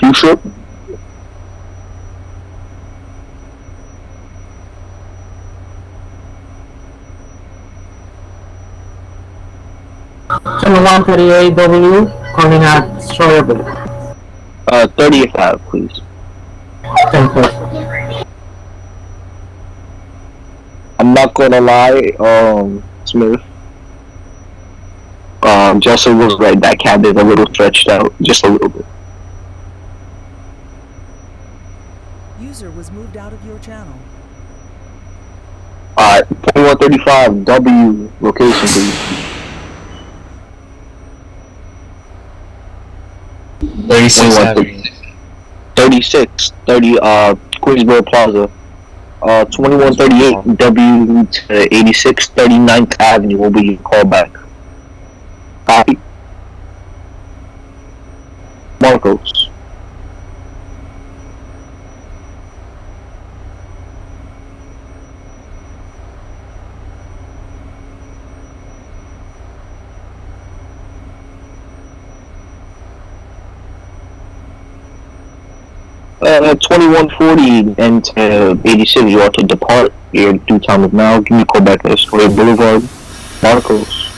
Smith, you sure? Channel 138W, calling at Astoria-86th. 30th Ave, please. 10-4. I'm not gonna lie, Smith. Jesse was right, that cab is a little stretched out, just a little bit. User was moved out of your channel. Alright, 2135W, location please. 36 Avenue. 30, Queensboro Plaza. 2138 W to 86, 39th Avenue will be your callback. Copy. Marcos. At 2140 and 86, you are to depart. Your due time is now. Give me a call back at Astoria Boulevard, Marcos.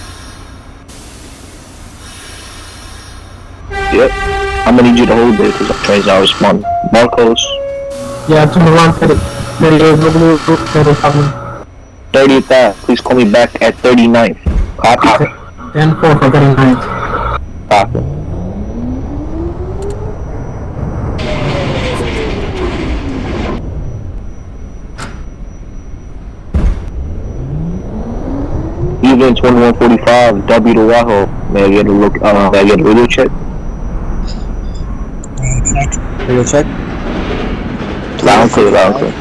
Yep. I'm gonna need you to hold it because I'm trying to respond. Marcos. Yeah, channel 138W, 37. 30th Ave. Please call me back at 39th. Copy. 10-4 for 39th. Copy. Evening 2145, W to Wahoo. May I get a look, may I get a radio check? Radio check. Loud and clear, loud and clear.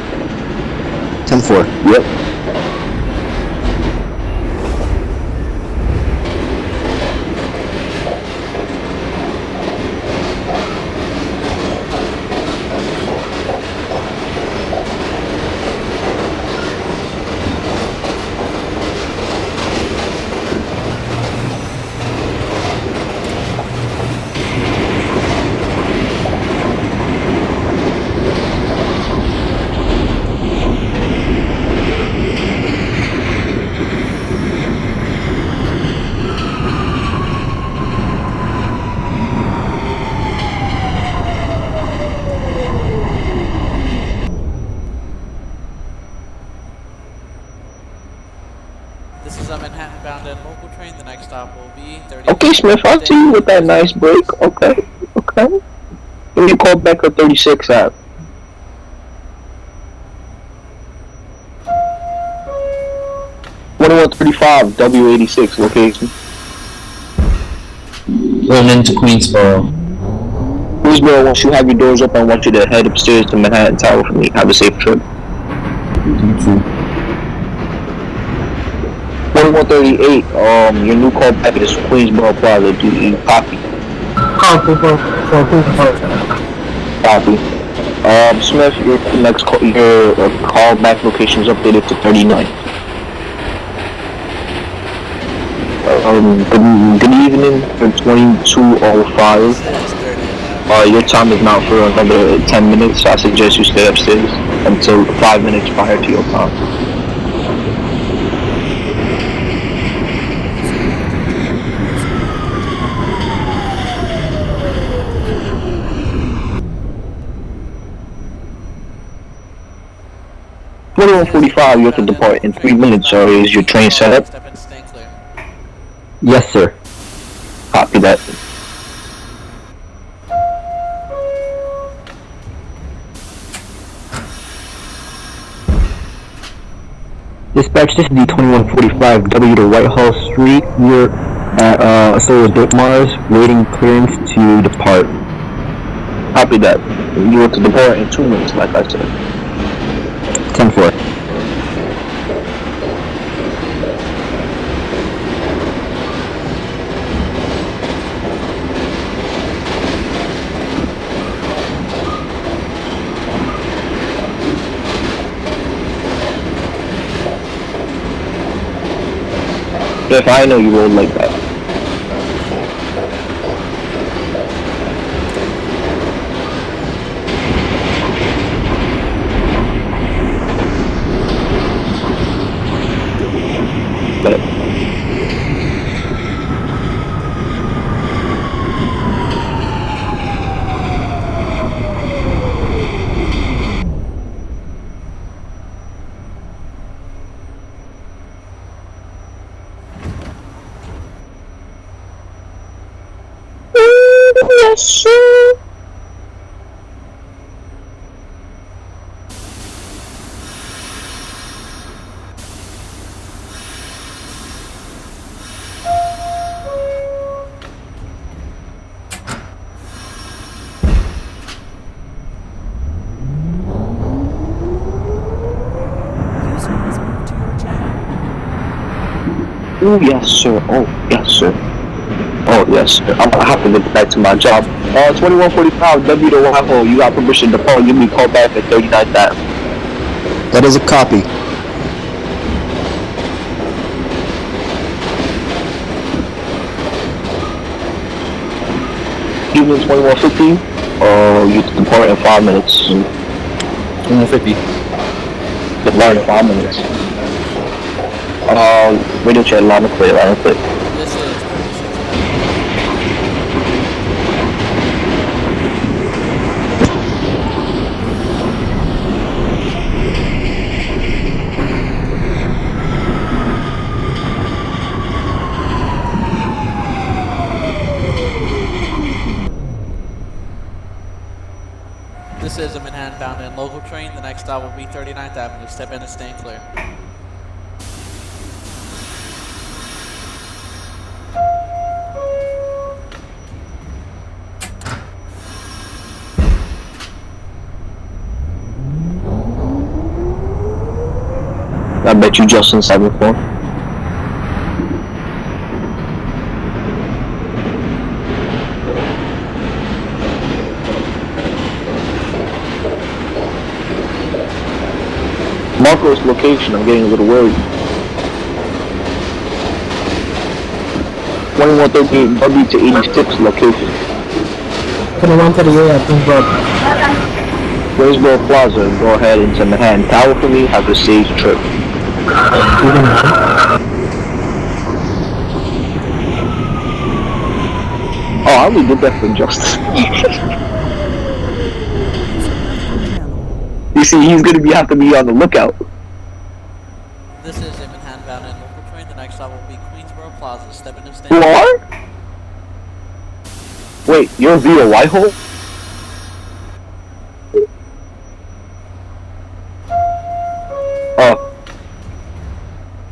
10-4. Yep. This is a Manhattan bound and local train. The next stop will be 30. Okay, Smith, I'll see you with that nice break. Okay, okay. Give me a call back at 36 Ave. $2135 W86 location. Going into Queensboro. Queensboro, once you have your doors open, I want you to head upstairs to Manhattan Tower for me. Have a safe trip. You too. 2138, your new call back is Queensboro Plaza. Do you copy? Copy for Queensboro. Copy. Smith, your next call, your call back location is updated to 39. Good evening for 2205. Your time is now for another 10 minutes, so I suggest you stay upstairs until 5 minutes prior to your time. $2145, you have to depart in 3 minutes, so is your train set up? Step in, staying clear. Yes, sir. Copy that. Dispatch, this is the 2145 W to Whitehall Street. We're at Astoria-86th Mars, waiting clearance to depart. Copy that. You have to depart in 2 minutes, like I said. 10-4. If I know you rolled like that. sir. User was moved to your channel. Oh yes, sir. Oh yes, sir. Oh yes, sir. I'm gonna have to get back to my job. 2145 W to Waffle. You got permission to call. Give me a call back at 39th Ave. That is a copy. Evening 2115. You depart in 5 minutes. 150. Depart in 5 minutes. Radio chat, line and clear, line and clear. This is 36. This is a Manhattan bound and local train. The next stop will be 39th Avenue. Step in and stand clear. I bet you Justin 74. Marco's location, I'm getting a little worried. 2138 W to 86 location. 2138 at Queensboro. Queensboro Plaza, go ahead into Manhattan Tower for me, have a safe trip. Oh, I only did that for Justin. You see, he's gonna have to be on the lookout. This is a Manhattan bound and local train. The next stop will be Queensboro Plaza. Step in and stand Who clear. are? Wait, you're via Whitehall? Oh.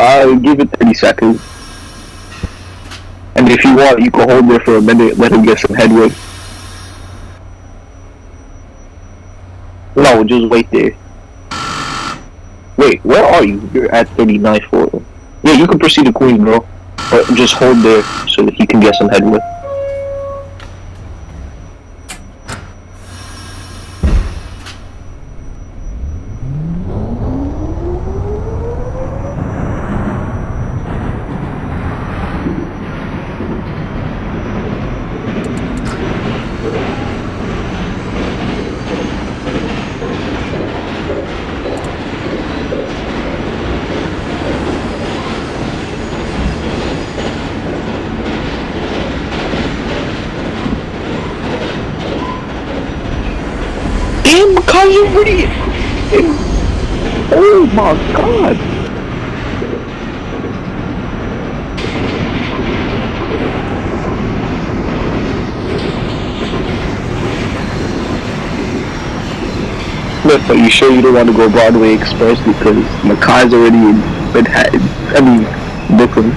I'll give it 30 seconds. And if you want, you can hold there for a minute, let him get some headway. No, just wait there. Wait, where are you? You're at 39th floor. Yeah, you can proceed to Queen, bro. But just hold there so that he can get some headway. Damn, cousin, what are you? Oh my god. Look, are you sure you don't want to go Broadway Express because Makai's already in Manhattan? I mean, Brooklyn.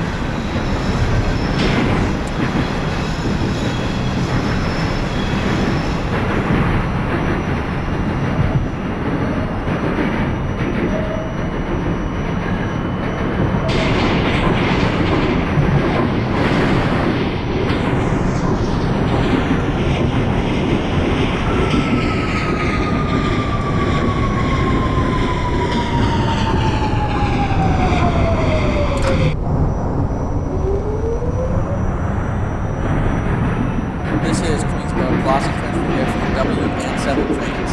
This is Queensboro Plaza transfer here for the W and 7 trains.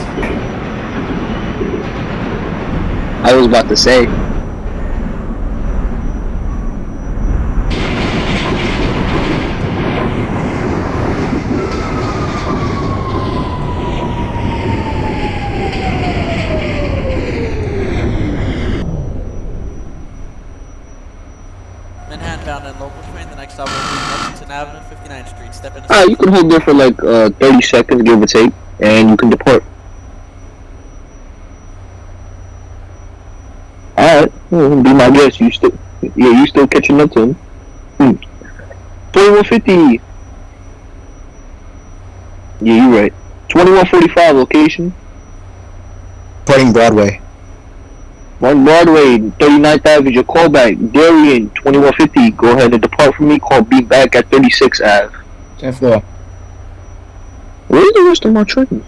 I was about to say. Manhattan bound and local train. The next stop will be Lexington Avenue, 59th Street. Step in and You can hold there for like 30 seconds, give or take, and you can depart. Alright, be my guest. You still catching up to him. 2150. Yeah, you're right. 2145 location. Departing Broadway. One Broadway, 39th Ave, your callback. Darian, 2150. Go ahead and depart from me. Call B back at 36th Ave. 10th floor. Where's the rest of my trains?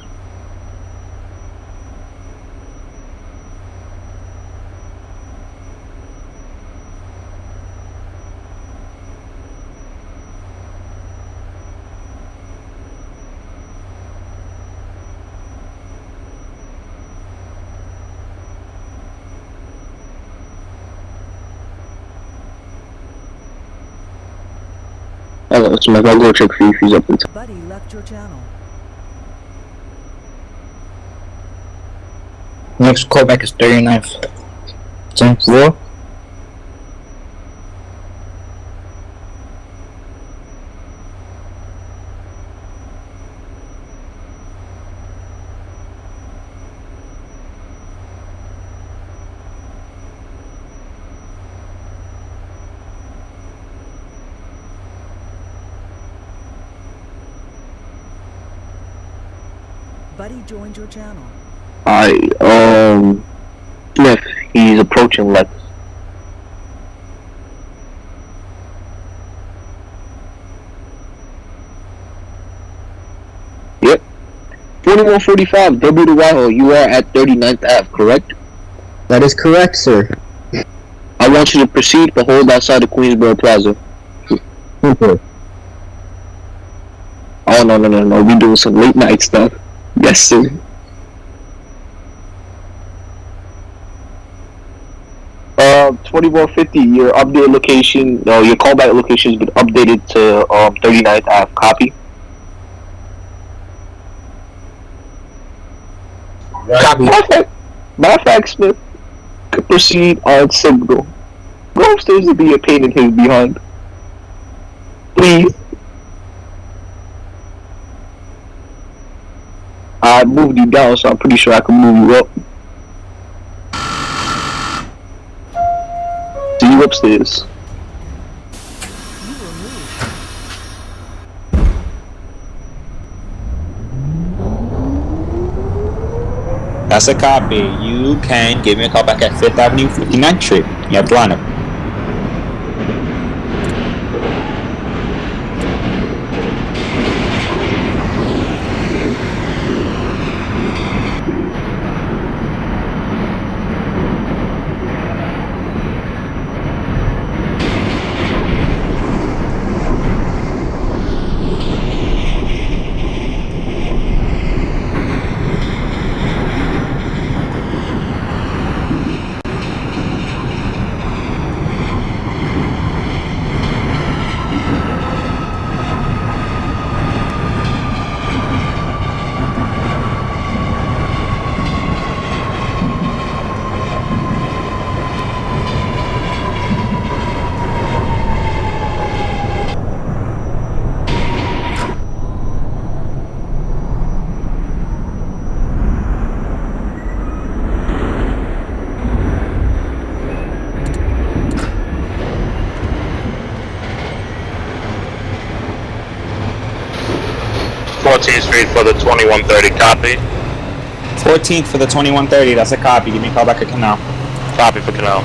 I'll go check for you if he's up in time. Buddy left your channel. Next callback is 39th. 10th floor. Buddy joined your channel. Smith, he's approaching Lex. Yep. 4145 W to Whitehall, you are at 39th Ave, correct? That is correct, sir. I want you to proceed but hold outside the Queensboro Plaza. Okay. Oh, no, we doing some late night stuff. Yes, sir. Uh, 2150, your update location, your callback location has been updated to 39th Ave. Copy? Copy. Matter of fact, Smith could proceed on signal. Go upstairs to be a pain in his behind. Please. I moved you down, so I'm pretty sure I can move you up. See you upstairs. You were moved. That's a copy. You can give me a call back at 5th Avenue, 59th Street. You have the lineup. Street for the 2130, copy. 14th for the 2130. That's a copy. Give me a call back at Canal. Copy for Canal.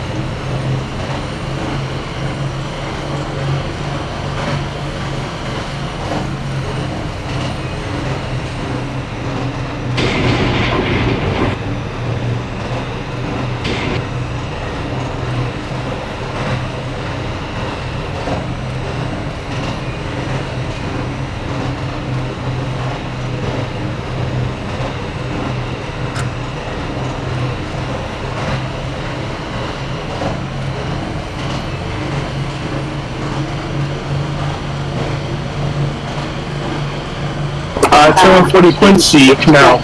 Turn 40 Quincy, Canal.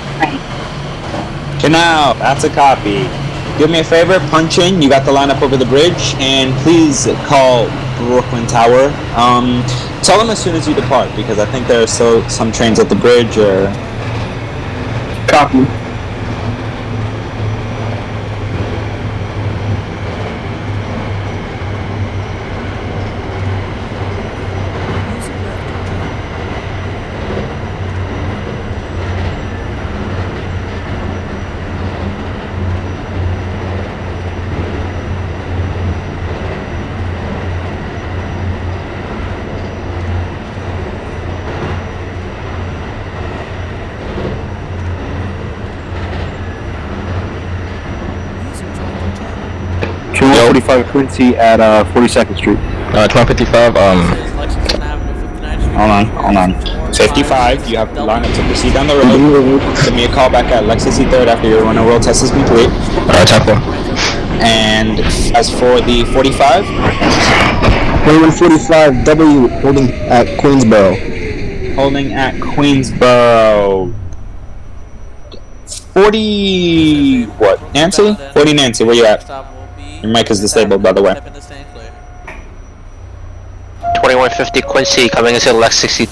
Canal. That's a copy. Do me a favor. Punch in. You got the lineup over the bridge. And please call Brooklyn Tower. Tell them as soon as you depart, because I think there are some trains at the bridge or... Copy. User joined your channel. 45 Quincy at 42nd Street. 2055, This is Lexington Avenue, 59th Street. Hold on. 55, you have to line up to proceed down the road. Give me a call back at Lexington 3rd after your run and world test is complete. Temple. And as for the 45, 2145 W holding at Queensboro. holding at Queensboro. 40... what? Nancy? 40 Nancy, where you at? Your mic is disabled, by the way. 2150 Quincy coming into Lexington.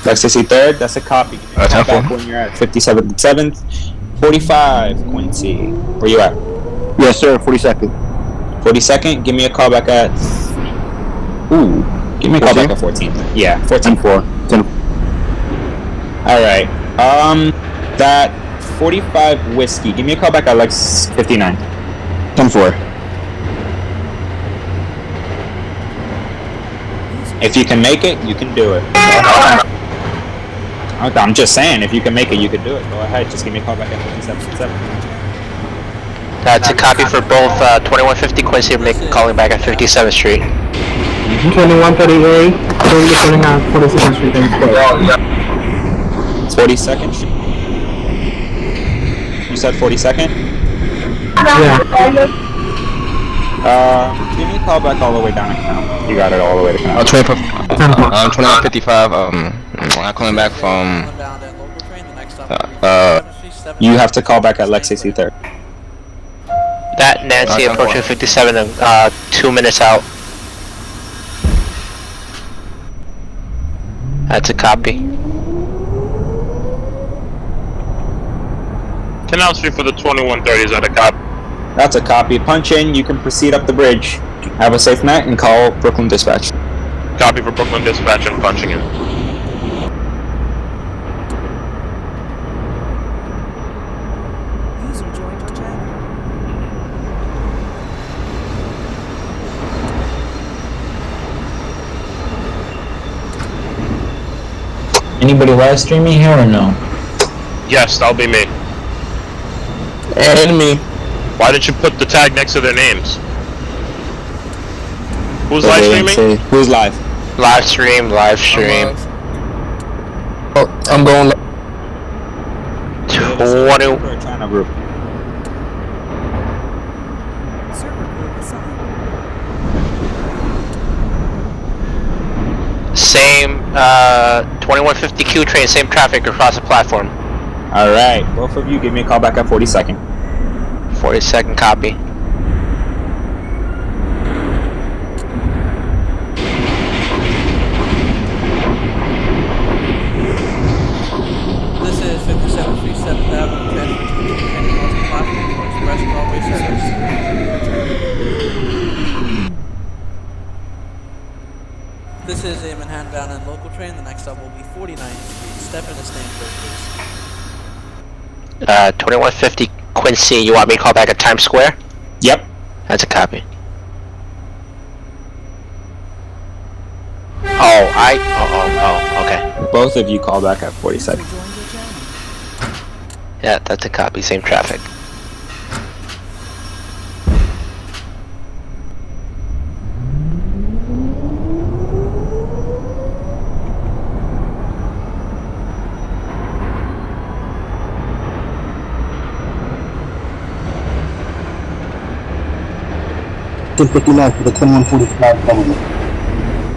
Lexington 3rd, that's a copy. Give me a call back when you're at 57th and 7th. 45 Quincy, where you at? Yes, sir. 42nd. 42nd, give me a call back at... Ooh, give me a call back at 14th. Yeah, 14-4. 10. Alright, that 45 Whiskey, give me a call back at Lex 59. 10-4. If you can make it, you can do it. I'm just saying, if you can make it, you can do it. Go ahead, just give me a call back at 57. That's a copy for both 2150 Quincy calling back at 57th Street. 2138, calling on 42nd Street. 42nd Street? You said 42nd? Yeah. Give me a call back all the way down to Canal. You got it all the way to Canal. 2155, I'm calling back from, you have to call back at Lex 63rd. That Nancy approaching 57 and 2 minutes out. That's a copy. Canal Street for the 2130 is at a cop. That's a copy. Punch in, you can proceed up the bridge. Have a safe night and call Brooklyn Dispatch. Copy for Brooklyn Dispatch and punching in. User joined your channel. Anybody live streaming here or no? Yes, that'll be me. And me. Why did you put the tag next to their names? Who's live streaming? Who's live? Live stream. I'm going. 20. China group. Server group assigned. Same 2150Q train, same traffic across the platform. Alright, both of you give me a call back at 42nd. 42nd copy. This is 57 Street, 7th Avenue, transportation train across the platform for express Broadway service. This is a Manhattan-bound and local train. The next stop will be 49th Street. Step in and stand clear, please. 2150 Quincy, you want me to call back at Times Square? Yep. That's a copy. Oh, okay. Both of you call back at User 42nd. joined your channel. Yeah, that's a copy, same traffic. For the 2145 W.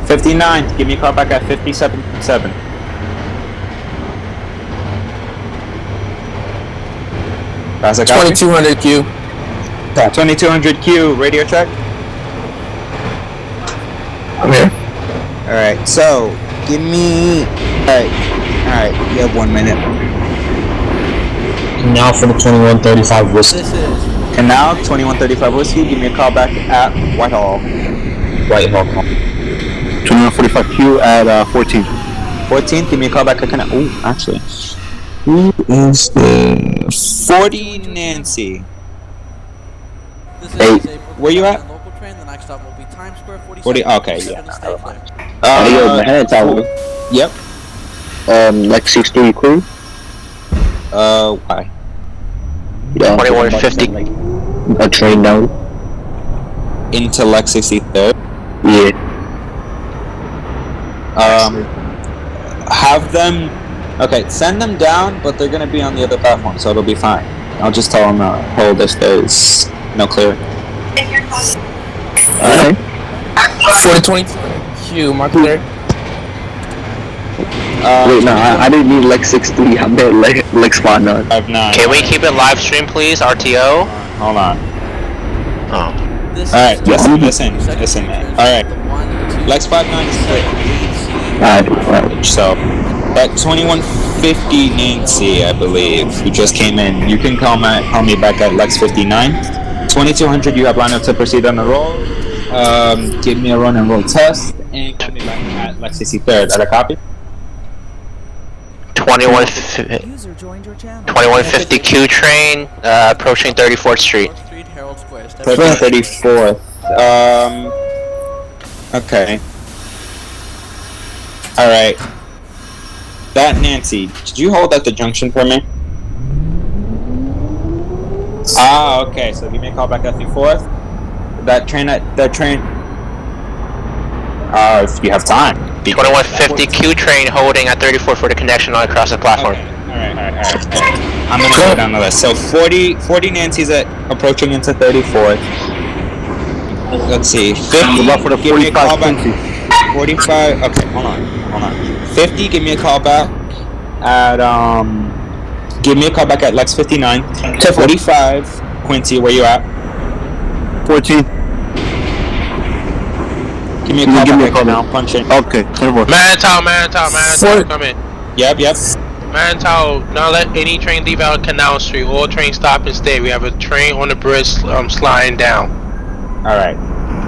59, give me a call back at 57.7. That's a copy. 2200Q. 2200Q, radio check. I'm here. Alright, so, give me... Alright, you have 1 minute. Now for the 2135 whiskey. This is Canal, 2135 whiskey, give me a call back at Whitehall. Whitehall. 2145Q at 14. 14th, give me a call back at Canal. Ooh, actually. Who is the... 40 Nancy. this is Hey, a Brooklyn where you at? local train. The next stop will be Times Square 47. 40, okay, yeah, Stay never clear. mind. Hey, yo, Manhattan Tower. Yep. Like 63 crew. Why? Yeah. 2150. A train down. Into Lex 63rd. Yeah. Have them... Okay, send them down, but they're gonna be on the other platform, so it'll be fine. I'll just tell them hold if there's no clear. Alright. For the 22Q, mark clear. Wait, no, I didn't mean Lex 63. I meant Lex Spot 9. 5-9. Can we keep it live stream, please? RTO? Hold on. Oh. This Alright, is listen. Alright. Lex 5-9 is clear. Alright. So, that 2150 Nancy, I believe, who just came in, you can call me back at Lex 59. 2200, you have lineup to proceed on the roll. Give me a run and roll test, and call me back at Lex 63rd. At a copy? 2150Q train, approaching 34th Street. Herald Square. Approaching 34th. Okay. Alright. That Nancy, did you hold at the junction for me? Ah, okay, so give me a call back at the 4th. That train, if you have time. 2150Q train holding at 34 for the connection line across the platform. Okay. Alright. I'm gonna go down the list. So 40 Nancy's approaching into 34th. Let's see. 50, For the give me a call 45 back. 45, okay, hold on. 50, give me a call back at, give me a call back at Lex 59. 45, Quincy, where you at? 14. Give me a call back now, punch in. Okay, clear more. Mantown, come in. Yep. Mantown, not let any train leave out Canal Street. All trains stop and stay. We have a train on the bridge sliding down. Alright,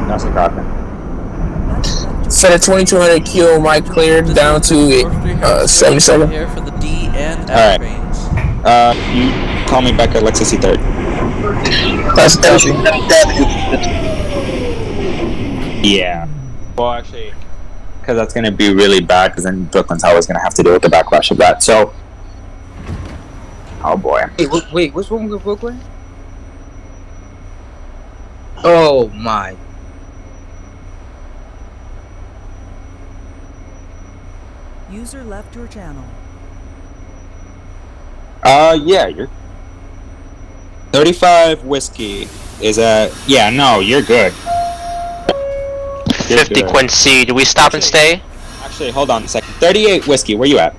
that's a copy. For the 2200Q, mic cleared down to 77. Here for the D and F Alright. trains. You call me back at Lex 63rd. That's copy. Yeah. Well, actually, because that's going to be really bad, because then Brooklyn Tower's going to have to deal with the backlash of that, so... Oh boy. Wait, what's wrong with Brooklyn? Oh my. User left your channel. Yeah, you're... 35 whiskey is at... Yeah, no, you're good. 50 Quincy, do we stop and stay? Actually, hold on a second. 38 whiskey, where you at?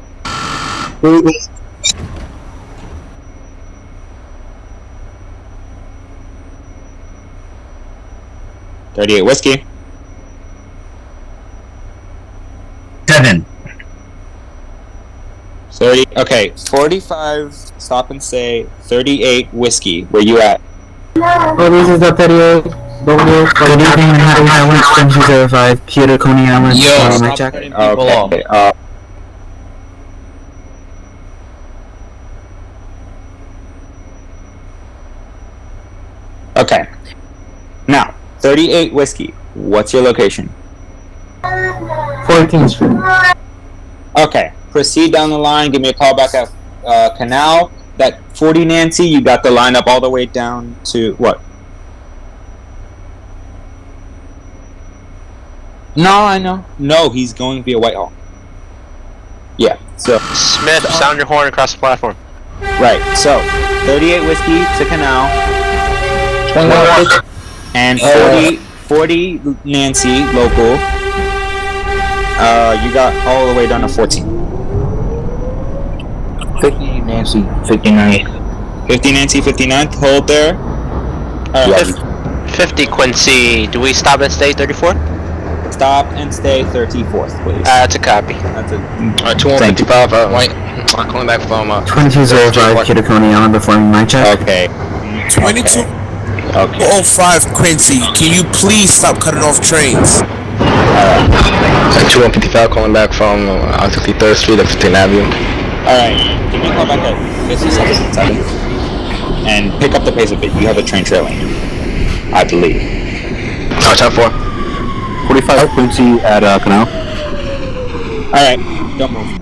38 whiskey. 7. 30. Okay, 45. Stop and say 38 whiskey. Where you at? Oh, this is the 38. Good evening, Manhattan Island, Spring 205, Peter Coney Island. Stop check. putting people off. Okay. Now, 38 whiskey. What's your location? 14th Street. Okay. Proceed down the line. Give me a call back at Canal. That 40 Nancy, you got the line up all the way down to what? No, I know. No, he's going via Whitehall. Yeah, so... Smith, sound your horn across the platform. Right, so, 38 whiskey to Canal. 21. And 40 Nancy, local. You got all the way down to 14. 50 Nancy, 59th. 50 Nancy, 59th, hold there. Alright. 50 Quincy, do we stop and stay 34? stop and stay 34th, please. That's a copy. That's a 2155, calling back from 2205 Kitakoni Island performing my check. Okay. 2205 Quincy, can you please stop cutting off trains? 2155 calling back from 63rd Street at 15th Avenue. Alright, give me a call back at 57th and 7th. And pick up the pace a bit. You have a train trailing, I believe. 10-4. 45 Quincy at Canal. Alright, don't move.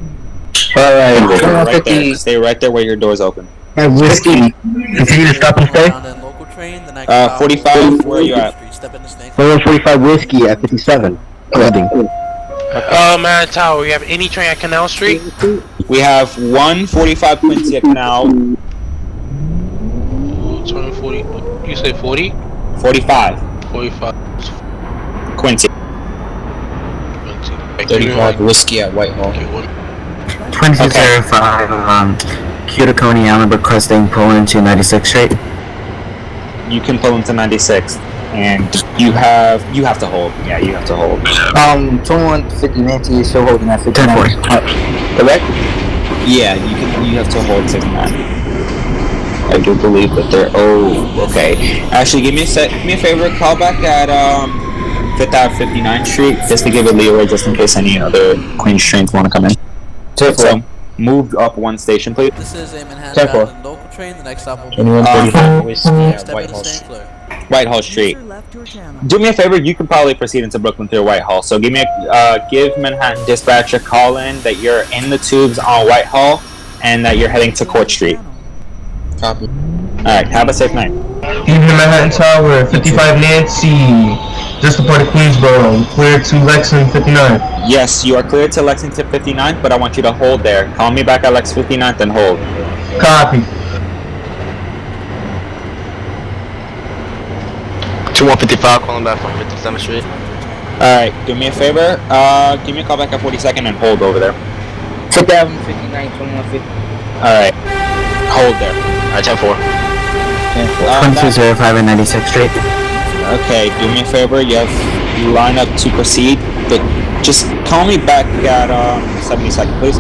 Alright, Stay right there where your door's open. Whiskey, continue to stop and stay. 45, where are you at? 45 Whiskey at 57. Landing. Man, Tower, we have any train at Canal Street? We have 145 Quincy at Canal. 2040. You say 40? 45 45. Quincy. 35 Whiskey at Whitehall. 2205 Kitakoni Island requesting pull into 96th Street. You can pull into 96th, and you have to hold. Yeah, you have to hold. 2150 Nancy is still holding at 59. 10-4. Correct? Yeah, you have to hold 69. I do believe that they're. Oh, okay. Actually, give me a favor. Call back at 5th Ave 59th Street, just to give it leeway, just in case any other Queens trains want to come in. So, move up one station, please. This is a Manhattan local train. The next stop will be 2145 Whiskey at Whitehall Street. Whitehall Street. Do me a favor. You can probably proceed into Brooklyn through Whitehall. So give Manhattan Dispatch a call in that you're in the tubes on Whitehall and that you're heading to Court Street. Copy. Alright, have a safe night. Evening Manhattan Tower, 55 Nancy. Just departed Queensboro. Cleared to Lexington 59. Yes, you are cleared to Lexington 59th, but I want you to hold there. Call me back at Lex 59th and hold. Copy. 2155 calling back from 57th Street. Alright, do me a favor. Give me a call back at 42nd and hold over there. 5th Avenue 59, 2150. Alright, hold there. Alright, 10-4. 2205 at 96th Street. Okay, do me a favor. You have line up to proceed, but just call me back at 72nd, please.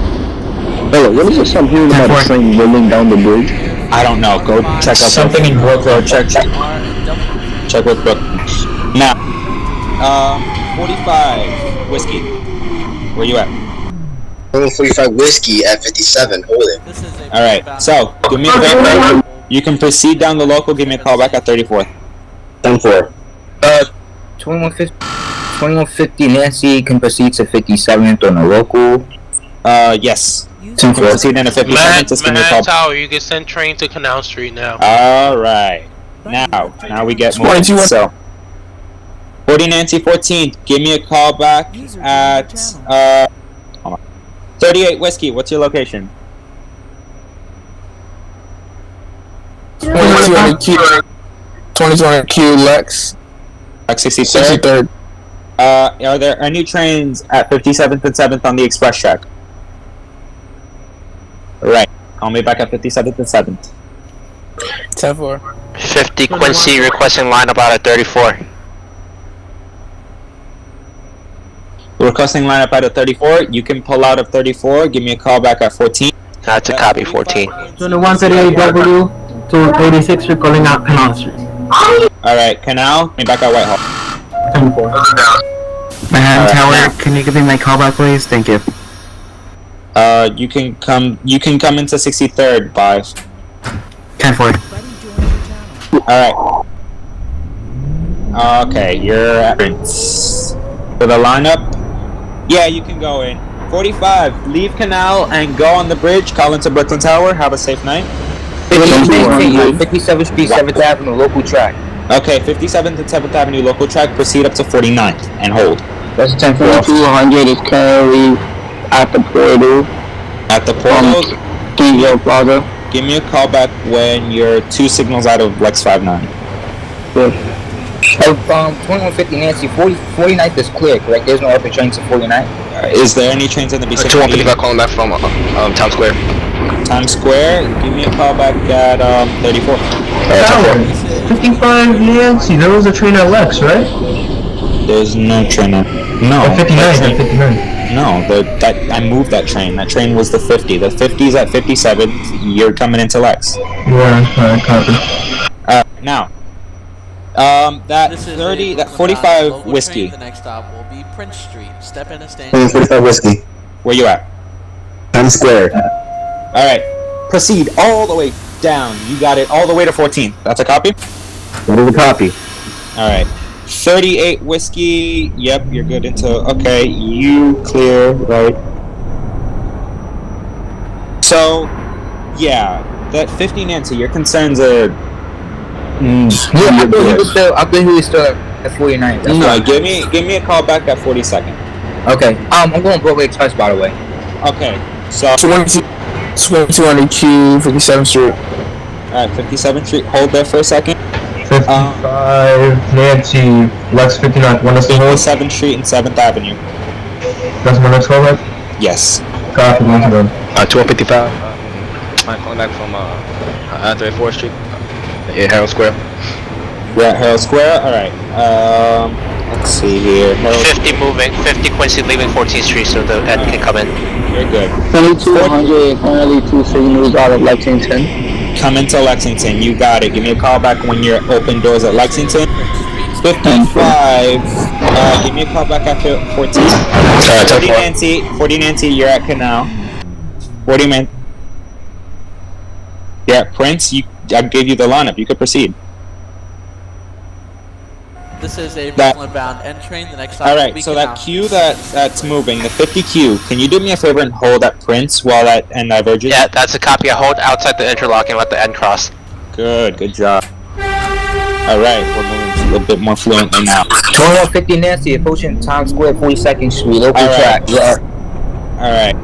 Hello, what is this I'm hearing about a train rolling down the bridge? I don't know. Go check out Something in Brooklyn. Check with Brooklyn. Now, 45 Whiskey. Where you at? 45 Whiskey at 57. Hold it. Alright, so, do me a favor. You can proceed down the local. Give me a call back at 34th. 10-4. 2150 Nancy can proceed to 57th on the local. Yes. So proceed into 57th. Just give me a call. Tower, you can send train to Canal Street now. Alright. Now we get moving. So, 40 Nancy 14th. Give me a call back at 38 Whiskey. What's your location? 2200 Q Lex. Lex 63rd. Are there any trains at 57th and 7th on the express track? Right. Call me back at 57th and 7th. 10-4. 50 Quincy requesting lineup out at 34. Requesting lineup out at 34. You can pull out of 34. Give me a call back at 14. That's a copy, 14. 2138W to 86th Street calling out Canal Street. Alright, Canal. Give me back at Whitehall. 10-4. Manhattan Tower, can you give me my call back, please? Thank you. You can come into 63rd by 10-4. Alright. Okay, you're at for the lineup. Yeah, you can go in. 45, leave Canal and go on the bridge. Call into Brooklyn Tower. Have a safe night. 57th Street, 7th Avenue, local track. Okay, 57th and 7th Avenue local track. Proceed up to 49th and hold. That's 10-4. 200 is currently at the portal. At the portal, Plaza. give me a call back when you're 2 signals out of Lex 59. 2150 Nancy, 49th is clear, correct? There's no other trains to 49th? Is there any trains in the vicinity? 2155 calling back from Times Square. Times Square, give me a call back at 34. 55 Nancy, there was a train at Lex, right? There's no train at No. At 59, at 59. No, that I moved that train. That train was the 50. The 50's at 57th. You're coming into Lex. Yeah, alright, copy. Now, that 30, that 45 whiskey. The next stop will be Prince Street. Step in and stand. 45 whiskey. Where you at? Times Square. All right. Proceed all the way down. You got it all the way to 14th. That's a copy? That is a copy. All right. 38 whiskey. Yep, you're good into. Okay, you clear, right? So, yeah, that 50 Nancy, your concerns are. Yeah, I think he was still at 49. That's No, fine. give me a call back at 42nd. Okay. I'm going Broadway Express, by the way. Okay, so. 2200 Q, 57th Street. All right, 57th Street. Hold there for a second. 55 Nancy, Lex 59. Want us to hold? 7th Street and 7th Avenue. That's my next call back? Yes. Copy, once again. 1255. I'm calling back from 34th Street. Yeah, Herald Square. We're at Herald Square. All right. Let's see here. 50 moving, 50 Quincy leaving 14th Street, so the Ed can come in. You're good. 2200, currently 2 signals out of Lexington. Come into Lexington. You got it. Give me a call back when you're open doors at Lexington. 55. Give me a call back after 14. 40 Nancy, you're at Canal. 40 man. Yeah, Prince, I gave you the lineup. You could proceed. This is a Brooklyn bound N train. The next stop All will right, be so Canal. that queue that's moving, the 50 queue, can you do me a favor and hold at Prince while that and diverges? Yeah, that's a copy. I hold outside the interlock and let the end cross. Good job. All right, we're moving a little bit more fluently now. 2150 Nancy, approaching Times Square, 42nd Street, local track. Yeah. All right.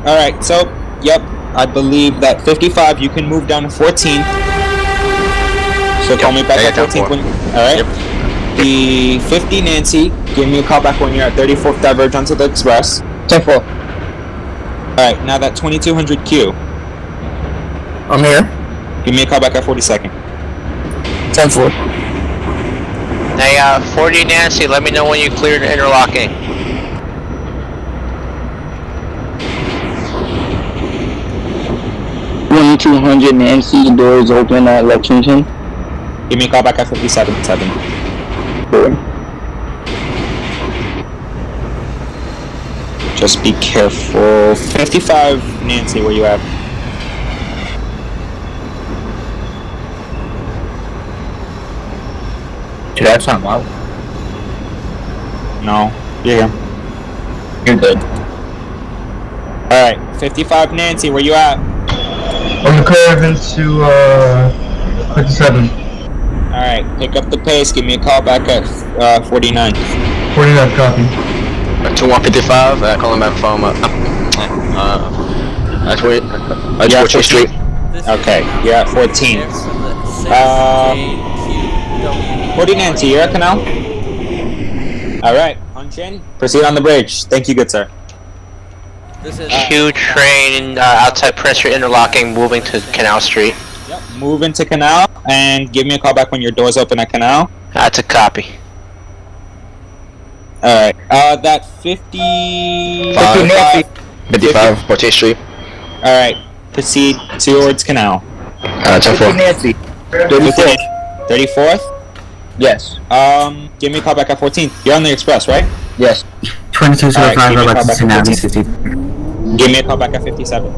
All right. So, yep. I believe that 55. You can move down to 14th. So call me back at 14th. All right. Yep. The 50 Nancy. Give me a call back when you're at 34th Diverge onto the Express. 10-4. All right. Now that 2200 Q. I'm here. Give me a call back at 42nd. 10-4. Hey, 40 Nancy, let me know when you cleared interlocking. $2,200 Nancy, doors open at Lexington. Give me a call back at 57-7. Just be careful. 55 Nancy, where you at? Should I have time out? No. Yeah. You're good. Alright, 55 Nancy, where you at? On the curve into 57. Alright, pick up the pace, give me a call back at 49. 49, copy. 2155, calling back from Astoria-86th Street. Okay, you're at 14. 40 Nancy, you're at Canal? Alright, punch in. Proceed on the bridge. Thank you, good sir. This is Q train outside Prince Street interlocking, moving to Canal Street. Yep, move into Canal and give me a call back when your doors open at Canal. That's a copy. Alright, that 55... 55, 14th Street. Alright, proceed towards Canal. 10-4. Nancy. 34th? Yes. Give me a call back at 14th. You're on the express, right? Yes. 2205 Alright, Lexington Avenue. give me a call back at 57.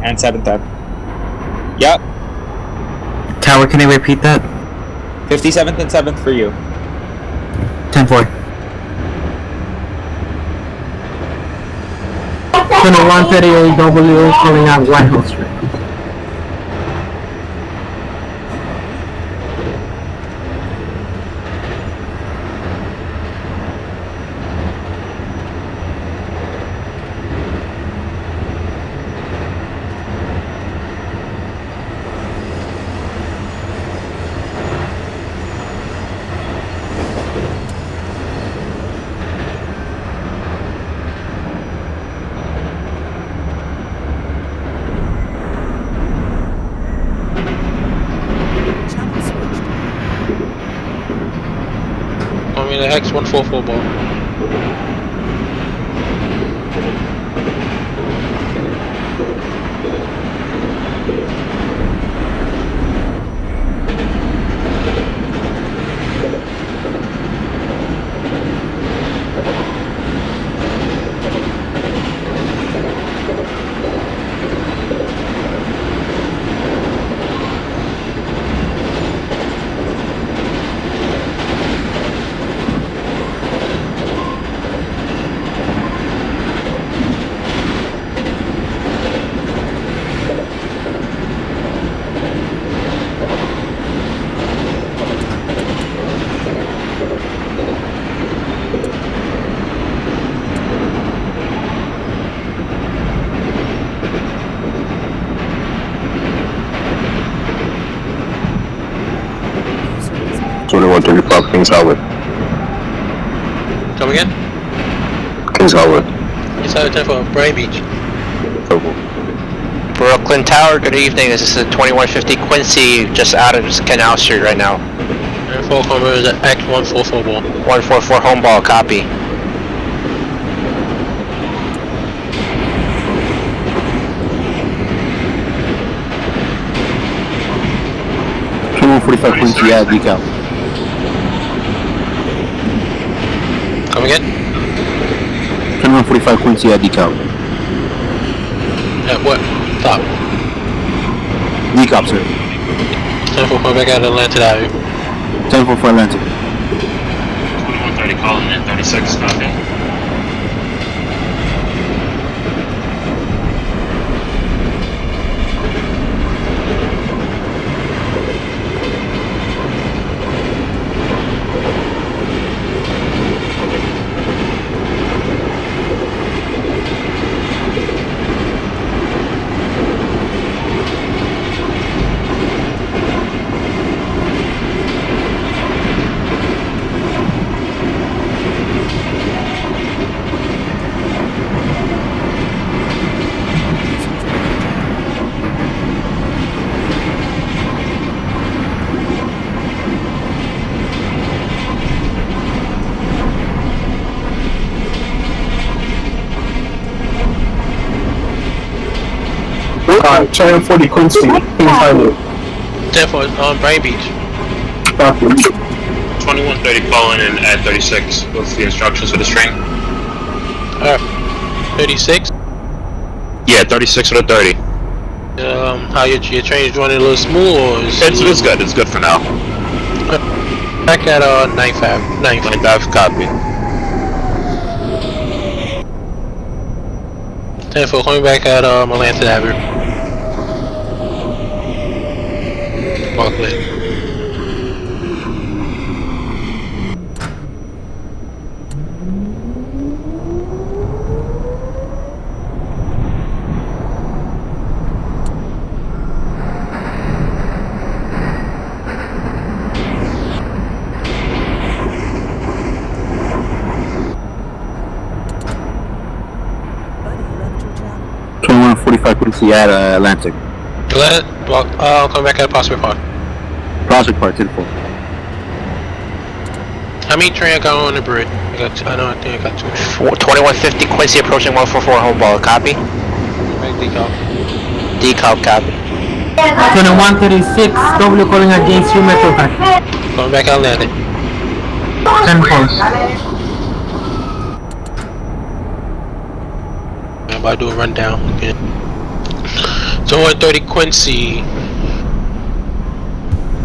And 7th Ave. Yep. Tower, can I repeat that? 57th and 7th for you. 10-4. 2138W calling out Whitehall Street. X144 ball. Kings Howard. Come again? Kings Howard. It's out of time for Brian Beach. Brooklyn Tower, good evening. This is the 2150 Quincy, just out of Canal Street right now. And full number is X144 ball. 144 home ball, copy. Quincy, yeah, decal. Come again? 2145 Quincy, yeah, decal. At what? Top. Decop, sir. 10-4 coming back out of Atlantic Avenue. 10-4 for Atlantic. 2130 calling in, 36, copy. Channel 40 Quincy, Kings Highway. 10-4 Brian Beach. 2130 calling in at 36. What's the instructions for this train? 36? Yeah, 36 or 30. How your train is running a little smooth or is It's good. It's good for now. Back at 95. 95, copy. 10-4 coming back at Atlantic Avenue. Barclay. Buddy left your channel. 2145 Quincy at Atlantic. Come back at Prospect Park. Prospect Park, 10-4. How many trains got on the bridge? I think I got two. 2150 Quincy approaching 144 home ball, copy. Make decal. Decal, copy. 2136, W calling against you, Metro Pack. Coming back out Atlantic. 10-4. I'm about to do a rundown again. 2130 Quincy.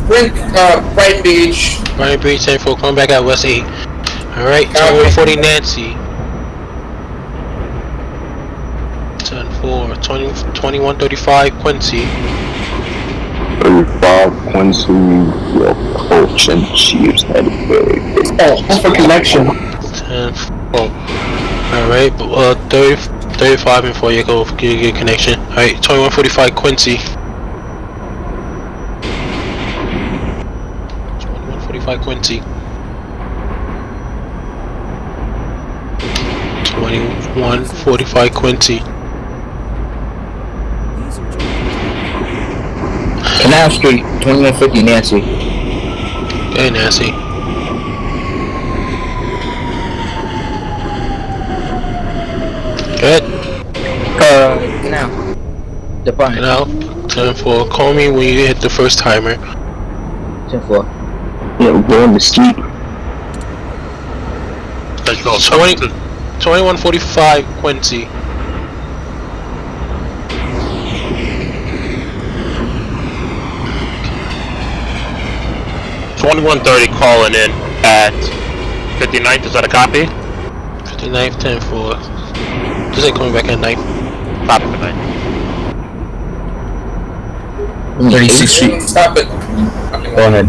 Bright Beach. Brian Beach 10-4 coming back at West 8. Alright, 2140 Nancy. 10-4, 2135 Quincy. 35 Quincy, your coach and Chiefs headway. Oh, for connection. 10-4. Alright, 35 and 4, you go for good connection. Alright, 2145 Quincy. 2145 Quincy. 2145 Quincy. Canal Street, 2150 Nancy. Okay, Nancy. Good. Now. Depart. Now, 10-4. Call me when you hit the first timer. 10-4. Yeah, we're going to sleep. Let's go. 2145 Quincy. $21.30 calling in at 59th. Is that a copy? 59th, 10-4. Just like coming back at night. Copy for 9. 36th Street. Stop it. Go ahead.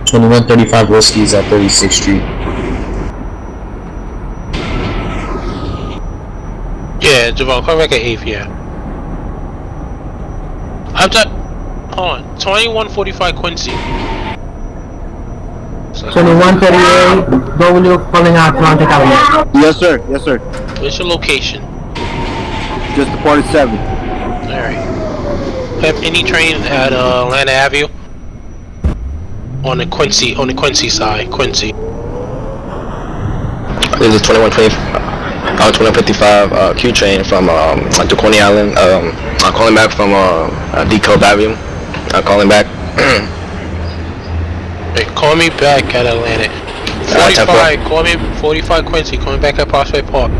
$21.35 Whiskey's at 36th Street. Yeah, Javon, come back at 8th, yeah. I'm just... Hold on. 2145 Quincy. 2138, W calling out Toronto, California. Yes, sir. Yes, sir. What's your location? Just the 47. Alright. Have any train at Atlanta Avenue? On the Quincy side. Quincy. This is 2155 Q train from to Coney Island. I'm calling back from Decode Avenue. I'm calling back. Hey, call me back at Atlanta. 45, call me 45 Quincy, coming back at Prospect Park.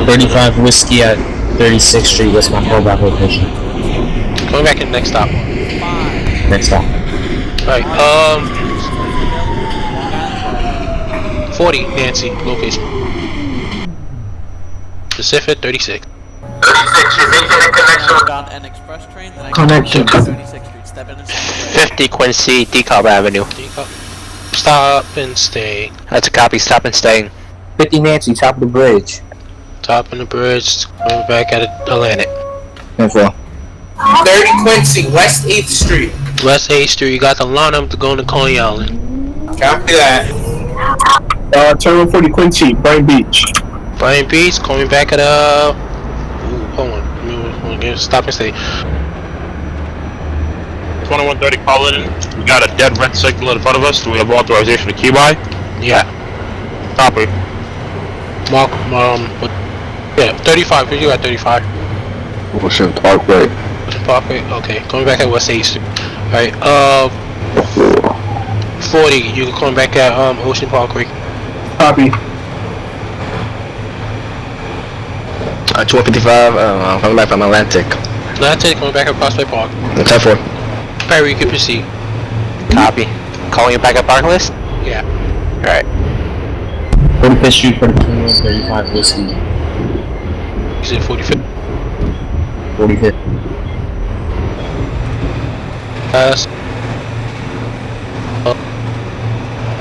35 Whiskey at 36th Street, that's my fallback location. Coming back at next stop. Next stop. Alright, 40 Nancy, location. Pacific 36. Got an express train, the next Connection. 36th Street. Step in and stay. 50 Quincy Decobb Avenue. Stop and stay. That's a copy. Stop and stay. 50 Nancy, top of the bridge. Top of the bridge, coming back at Atlantic. 10-4. 30 Quincy, West 8th Street. West 8th Street, you got the lineup to go to Coney Island. Copy that. 2140 Quincy, Bright Beach. Brian Beach, coming back at hold on. Stop and stay. 2130 calling in. We got a dead red signal in front of us. Do we have authorization to key by? Yeah. Copy. Mark, yeah, 35. Where you at 35? Ocean Parkway. Parkway. Okay, coming back at West 8th Street. Alright, 40. You can come back at Ocean Parkway. Copy. 255. I'm coming back from Atlantic. Atlantic, coming back at Prospect Park. 10-4. Perry, you can proceed. Copy. Calling you back at Park List? Yeah. Alright. 45th Street for the 2135 Whiskey. You said 45th. 45th.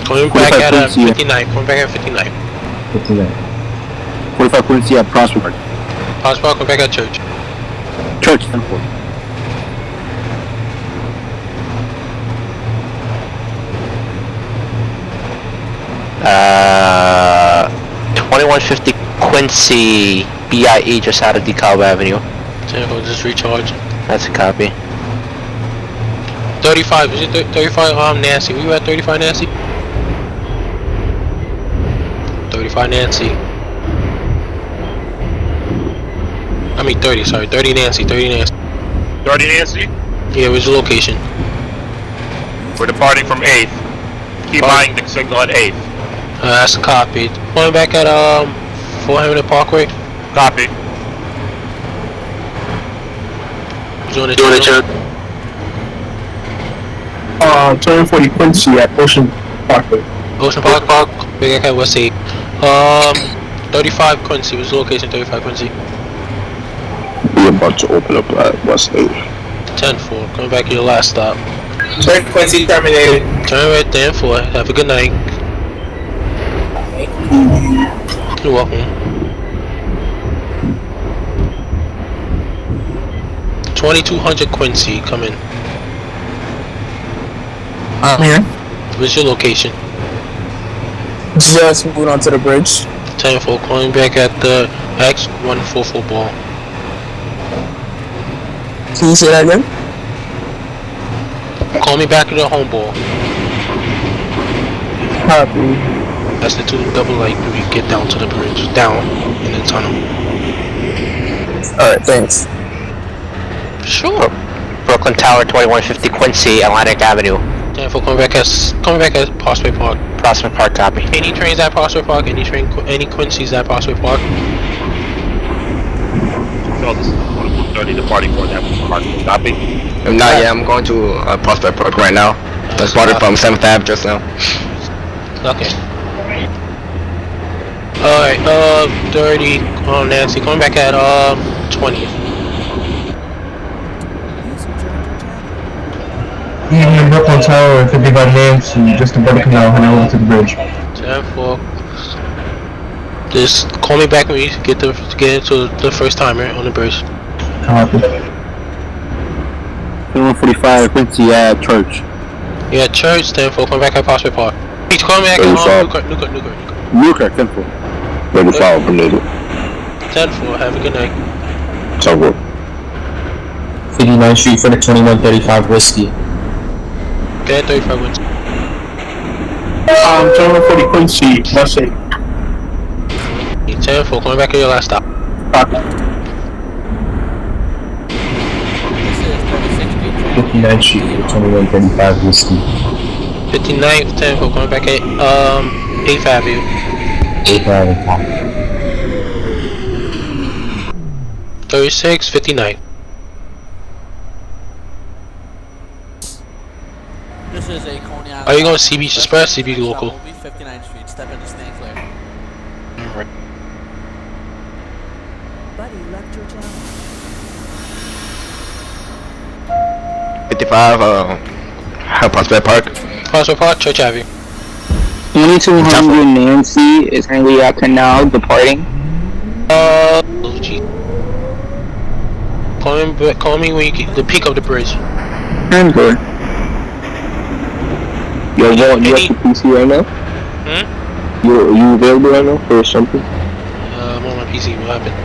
Coming back at 59. Coming back at 59. 59. 45 Quincy at Prospect. Prospect, come back at Church. Church, 10-4. Uh, 2150 Quincy BIE just out of DeKalb Avenue. We'll just recharge. That's a copy. 35, is it 35 Nancy? Were you at 35 Nancy? 35 Nancy. I mean 30, sorry, 30 Nancy, 30 Nancy. 30 Nancy? Yeah, where's the location? We're departing from 8th. Keep buying the signal at 8th. That's a copy. Going back at 400 Parkway. Copy. Doing it. 2140 Quincy at Ocean Parkway. Ocean Park. Back at West 8. 35 Quincy. What's the location? 35 Quincy. We're about to open up at West 8. 10-4. Coming back to your last stop. 30 Quincy terminated. Turn right there for. Have a good night. You're welcome. 2200 Quincy, come in. I'm here. Where's your location? Just moving onto the bridge. 10-4, calling back at the X144 ball. Can you say that again? Call me back to the home ball. Copy. That's the 2 double light when you get down to the bridge. Down in the tunnel. Alright, thanks. Sure. Brooklyn Tower, 2150 Quincy, Atlantic Avenue. Yeah, for coming back at Prospect Park. Prospect Park, copy. Any trains at Prospect Park? Any Quincy's at Prospect Park? No, this is 2130, the party for that park. Copy. Not yet. I'm going to Prospect Park right now. I started from 7th Ave just now. Okay. Alright, 30, Nancy, coming back at, 20th. Evening, Brooklyn Tower, 55 Nancy, just above the canal, heading over to the bridge. 10-4. Just call me back when you get into the first timer on the bridge. Copy. 145 Quincy at Church. Yeah, Church, 10-4, come back at Prospect Park. He's coming back at Newkirk, 10-4. 35 from Newkirk. 10-4, have a good night. So good. 59th Street for the 2135 Whiskey. Get 35 wins. 2140 Quincy, let's say. 10-4, coming back at your last stop. Copy. 59th Street for 2135 Whiskey. 59th, 10-4, coming back at 8th Avenue. 8th Avenue, copy. 36, 59. This is a Coney Island. Are you going to CB Express, CB Local? 59th Street, step into stand clear. Alright. Buddy left your channel. 55, Prospect Park. Prospect Park, Church Avenue. 2200 Nancy is currently at Canal departing. Oh gee. Call me when you get the peak of the bridge. I'm good. Yo, you have the PC right now? Hmm? You available right now for something? I'm on my PC, what happened?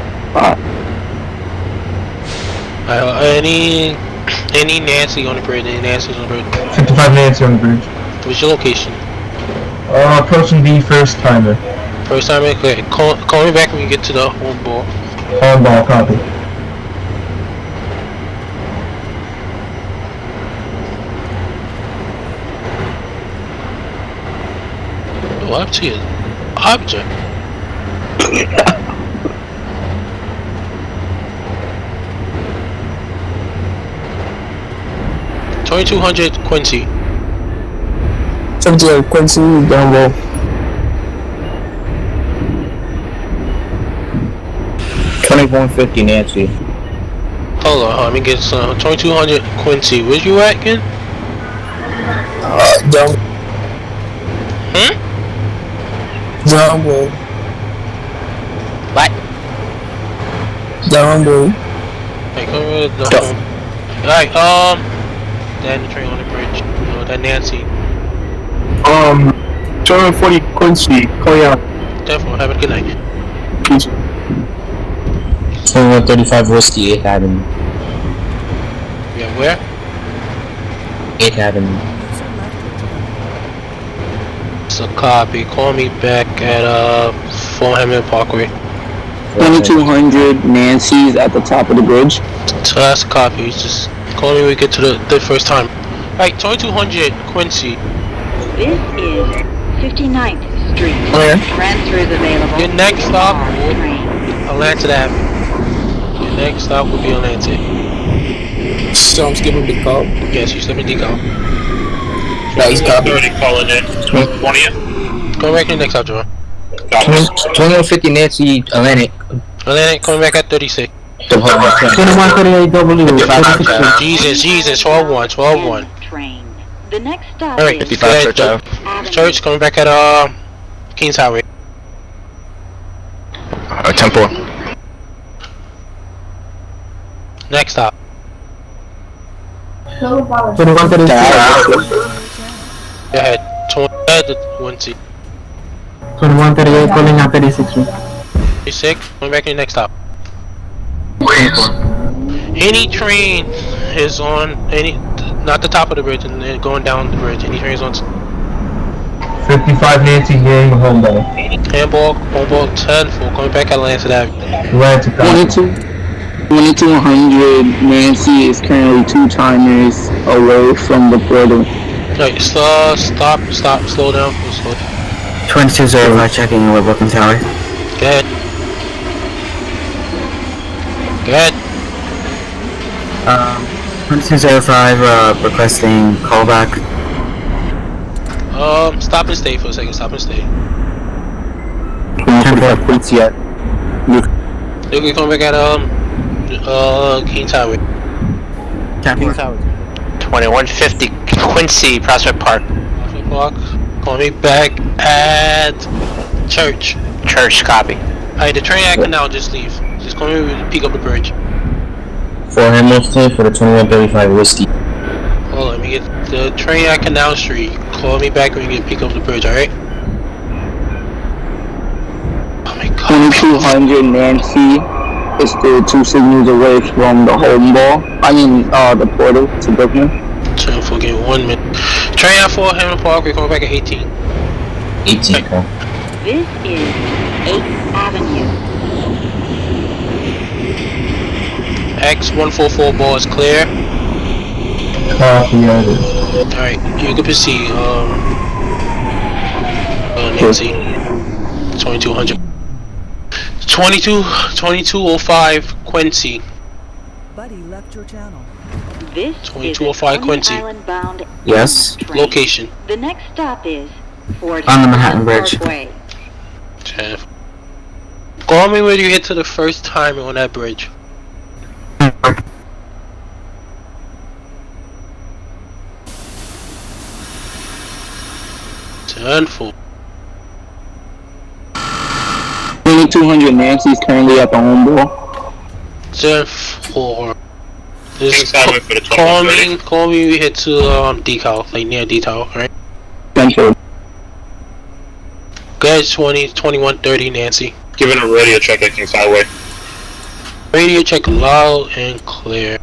Any Nancy on the bridge, any Nancy's on the bridge. 55 Nancy on the bridge. What's your location? Approaching the first timer. First time, okay. Call me back when you get to the home ball. On ball, copy. What up to you? Object. $2,200 Quincy. 78 Quincy, down low. 2150 Nancy. Hold on, let me get some. 2200 Quincy. Where's you at again? Down. Down low. What? Down low. Hey, come with the home. Alright, that train on the bridge. That Nancy. 240 Quincy, call you out. Definitely, have a good night. Peace. 2135 Whiskey, 8th Avenue. Yeah, where? 8th Avenue. So copy. Call me back at Fort Hammond Parkway. 2200 Nancy's at the top of the bridge. So that's a copy. Just call me when we get to the first time. Alright, 2200 Quincy. This is 59th Street. Where? Transfers available. Your next stop will be Atlantic Avenue. Your next stop will be Atlantic. So I'm skipping the call? Yes, you skipping the call. No, he's copy. Calling in. 20th. Go back to the next stop, John. 2150 Nancy, Atlantic. Atlantic, coming back at 36. 2138W. Jesus, 12-1. Train. The next stop Alright, is 55 Church Ave. Church, coming back at Kings Highway. Temple. Next stop. 2136. Go ahead. 20 2138, calling out 36. 36, coming back to the next stop. Any train is on not the top of the bridge and then going down the bridge. Any train is on 55 Nancy hearing the home ball. handball, 10-4, coming back at Atlantic Avenue. Atlantic Avenue. 2200 Nancy is currently 2 timers away from the portal. Alright, stop, slow down. 2205 checking with Brooklyn Tower. Go ahead. 2205 requesting callback. Stop and stay for a second. Stop and stay. 10-4 Quincy at Luke, coming back at King Tower. King Tower. 2150 Quincy, Prospect Park. Prospect Park. Call me back at Church. Church, copy. Alright, the train I can now just leave. Just call me to pick up the bridge. 4 Hamilton for the 2135 Whiskey. Hold on, let me get the train at Canal Street. Call me back when you get pick up the bridge, alright? Oh my god. 2200 Nancy is still 2 signals away from the home ball. I mean, the portal to Brooklyn. So forget 1 minute. Train at 4 Hamilton Park, we're coming back at 18. 18, okay. This is 8th Avenue. X144 ball is clear. Copy that. Alright, you can proceed, Nancy. 2200. 2205 Quincy. Buddy left your channel. This 2205 is Quincy. Island-bound Yes. train. Location. The next stop is Fort On the Manhattan Bridge. Parkway. Call me when you get to the first timer on that bridge. 10-4. 2200 Nancy's currently at the home ball. 10-4. King's Highway for the Call 2130. me when you hit to decal, like near decal, alright? Central. Guys, 2130 Nancy. Giving a radio check at King's Highway. Radio check loud and clear.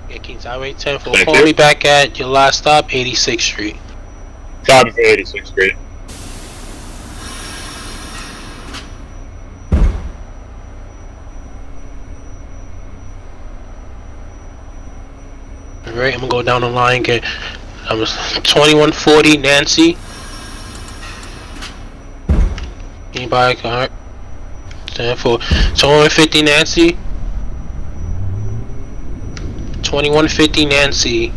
Yeah, Kings Highway 10-4. Thank Call you. me back at your last stop, 86th Street. Copy for 86th Street. Alright, I'm gonna go down the line, get 2140 Nancy. Anybody? Alright. 10-4. 2150 Nancy. 2150 Nancy.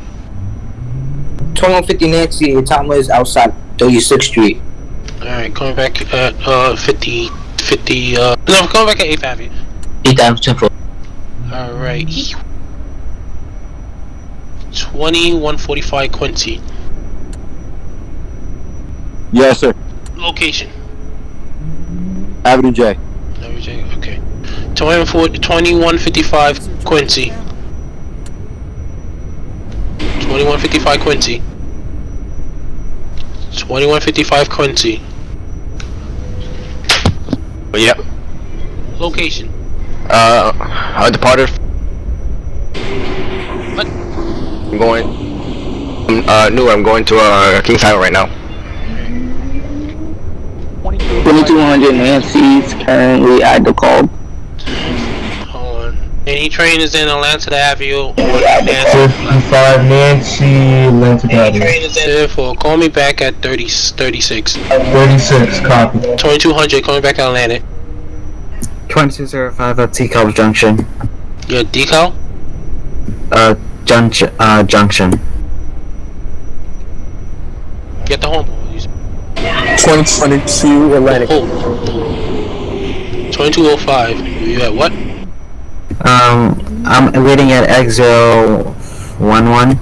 2150 Nancy, your timer is outside 36th Street. Alright, coming back at 50 no, coming back at 8th Avenue. 8th Avenue 10-4. Alright. 2145 Quincy. Yes, sir. Location. Avenue J. Okay. 2155 Quincy. 2155 Quincy. 2155 Quincy. Yep. Location. I departed. What? I'm going. I'm going to King's Highway right now. 2200 Nancy's currently at the call. Hold on. Any train is in Atlantic Avenue or Nancy. 55 Nancy, Atlantic Avenue. Therefore, call me back at 36. 36, copy. 2200, call me back at Atlantic. 2205 at T-Cobb Junction. Your decal? Junction. Get the home. 2022 Atlantic. 2205. You at what? I'm waiting at X011.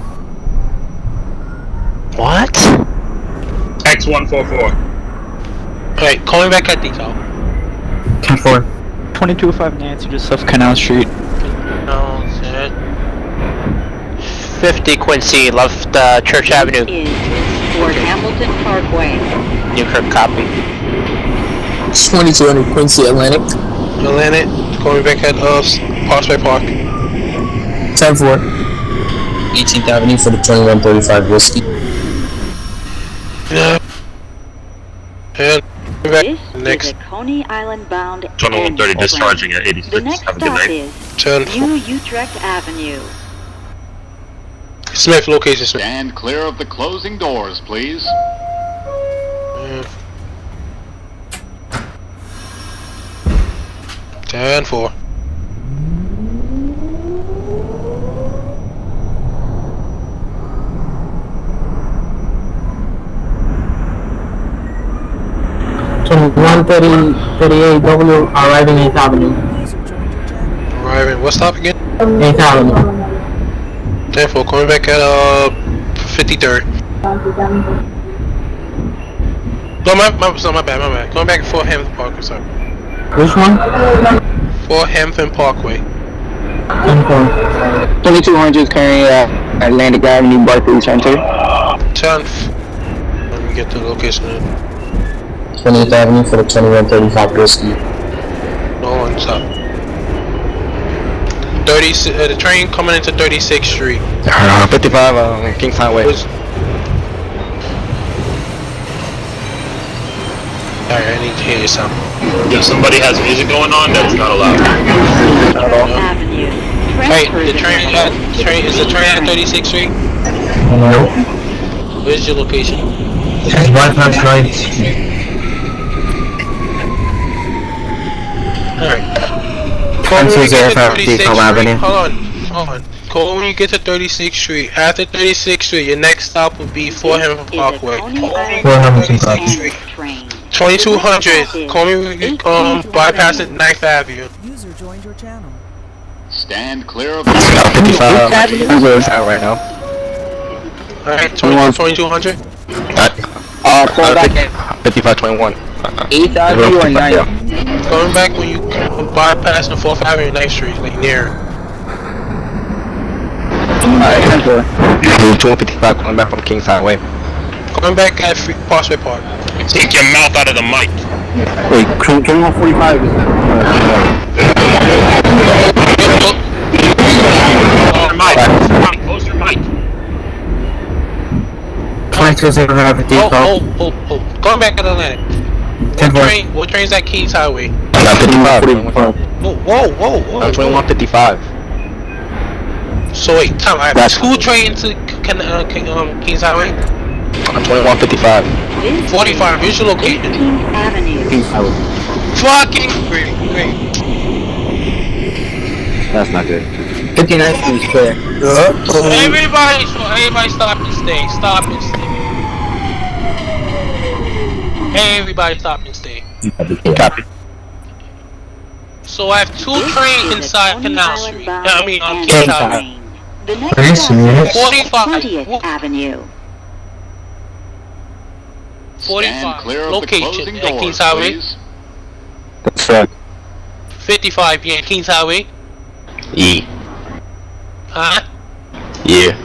What? X144. Alright, call me back at decal. 10-4. 2205 Nancy, just off Canal Street. No, set. 50 Quincy, left Church Avenue. Is Fort Hamilton Parkway. Newkirk, copy. 2200 Quincy, Atlantic. Atlantic, call me back at Prospect Park. 10-4. 18th Avenue for the 2135 Whiskey. Yeah. And This next. is a Coney Island bound 2130 discharging at The 86. next Have a good stop night. is 10-4. New Utrecht Avenue. Smith, location Smith. Stand clear of the closing doors, please. 10-4. W arriving 8th Avenue. Arriving, what stop again? 8th Avenue. 10-4, coming back at 53rd. No, my bad. Going back at 4 Hampton Parkway, sorry. Which one? 4 Hampton Parkway. 2200 carrying Atlantic Avenue, Barclays Center. 10th. Let me get to the location then. 20th Avenue for the 2135 Whiskey. No one stop. 30. The train coming into 36th Street. 55 Kings Highway. Alright, I need to hear you something. If somebody has music going on, that's not allowed. Avenue. Hey, is the train at 36th Street? No. Where's your location? It's right past 9th Street. Alright. Hold on. Call when you get to 36th Street. After 36th Street, your next stop will be 4 Hampton Parkway. 2200. Call me when you bypass it 9th Avenue. User joined your channel. Stand clear of the 55 right now. Alright, 2200. 5521. 8th Avenue or 9th? Going back when you bypass the 4th Avenue and 9th Street, like near. Alright, 255 coming back from Kings Highway. Going back at Parsway Park. Take your mouth out of the mic. Wait, 2145 is Close your mic. 2205 Oh. Going back at Atlantic. What train's at Kings Highway? 55. Whoa. 2155. So wait, time. I have 2 trains to Kings Highway. 2155. 45. Here's your location. 18th Avenue. Kings Highway. Fucking great. That's not good. 59th Street is clear. Everybody stop and stay. Stop and stay. Everybody stop and stay. Copy. So I have 2 trains inside Canal Street. Kings Highway. The next stop is 45. 20th Avenue. 45. clear of the Location closing at doors, Kings Highway. please. That's right. 55. Yeah, Kings Highway. E. Huh? Yeah.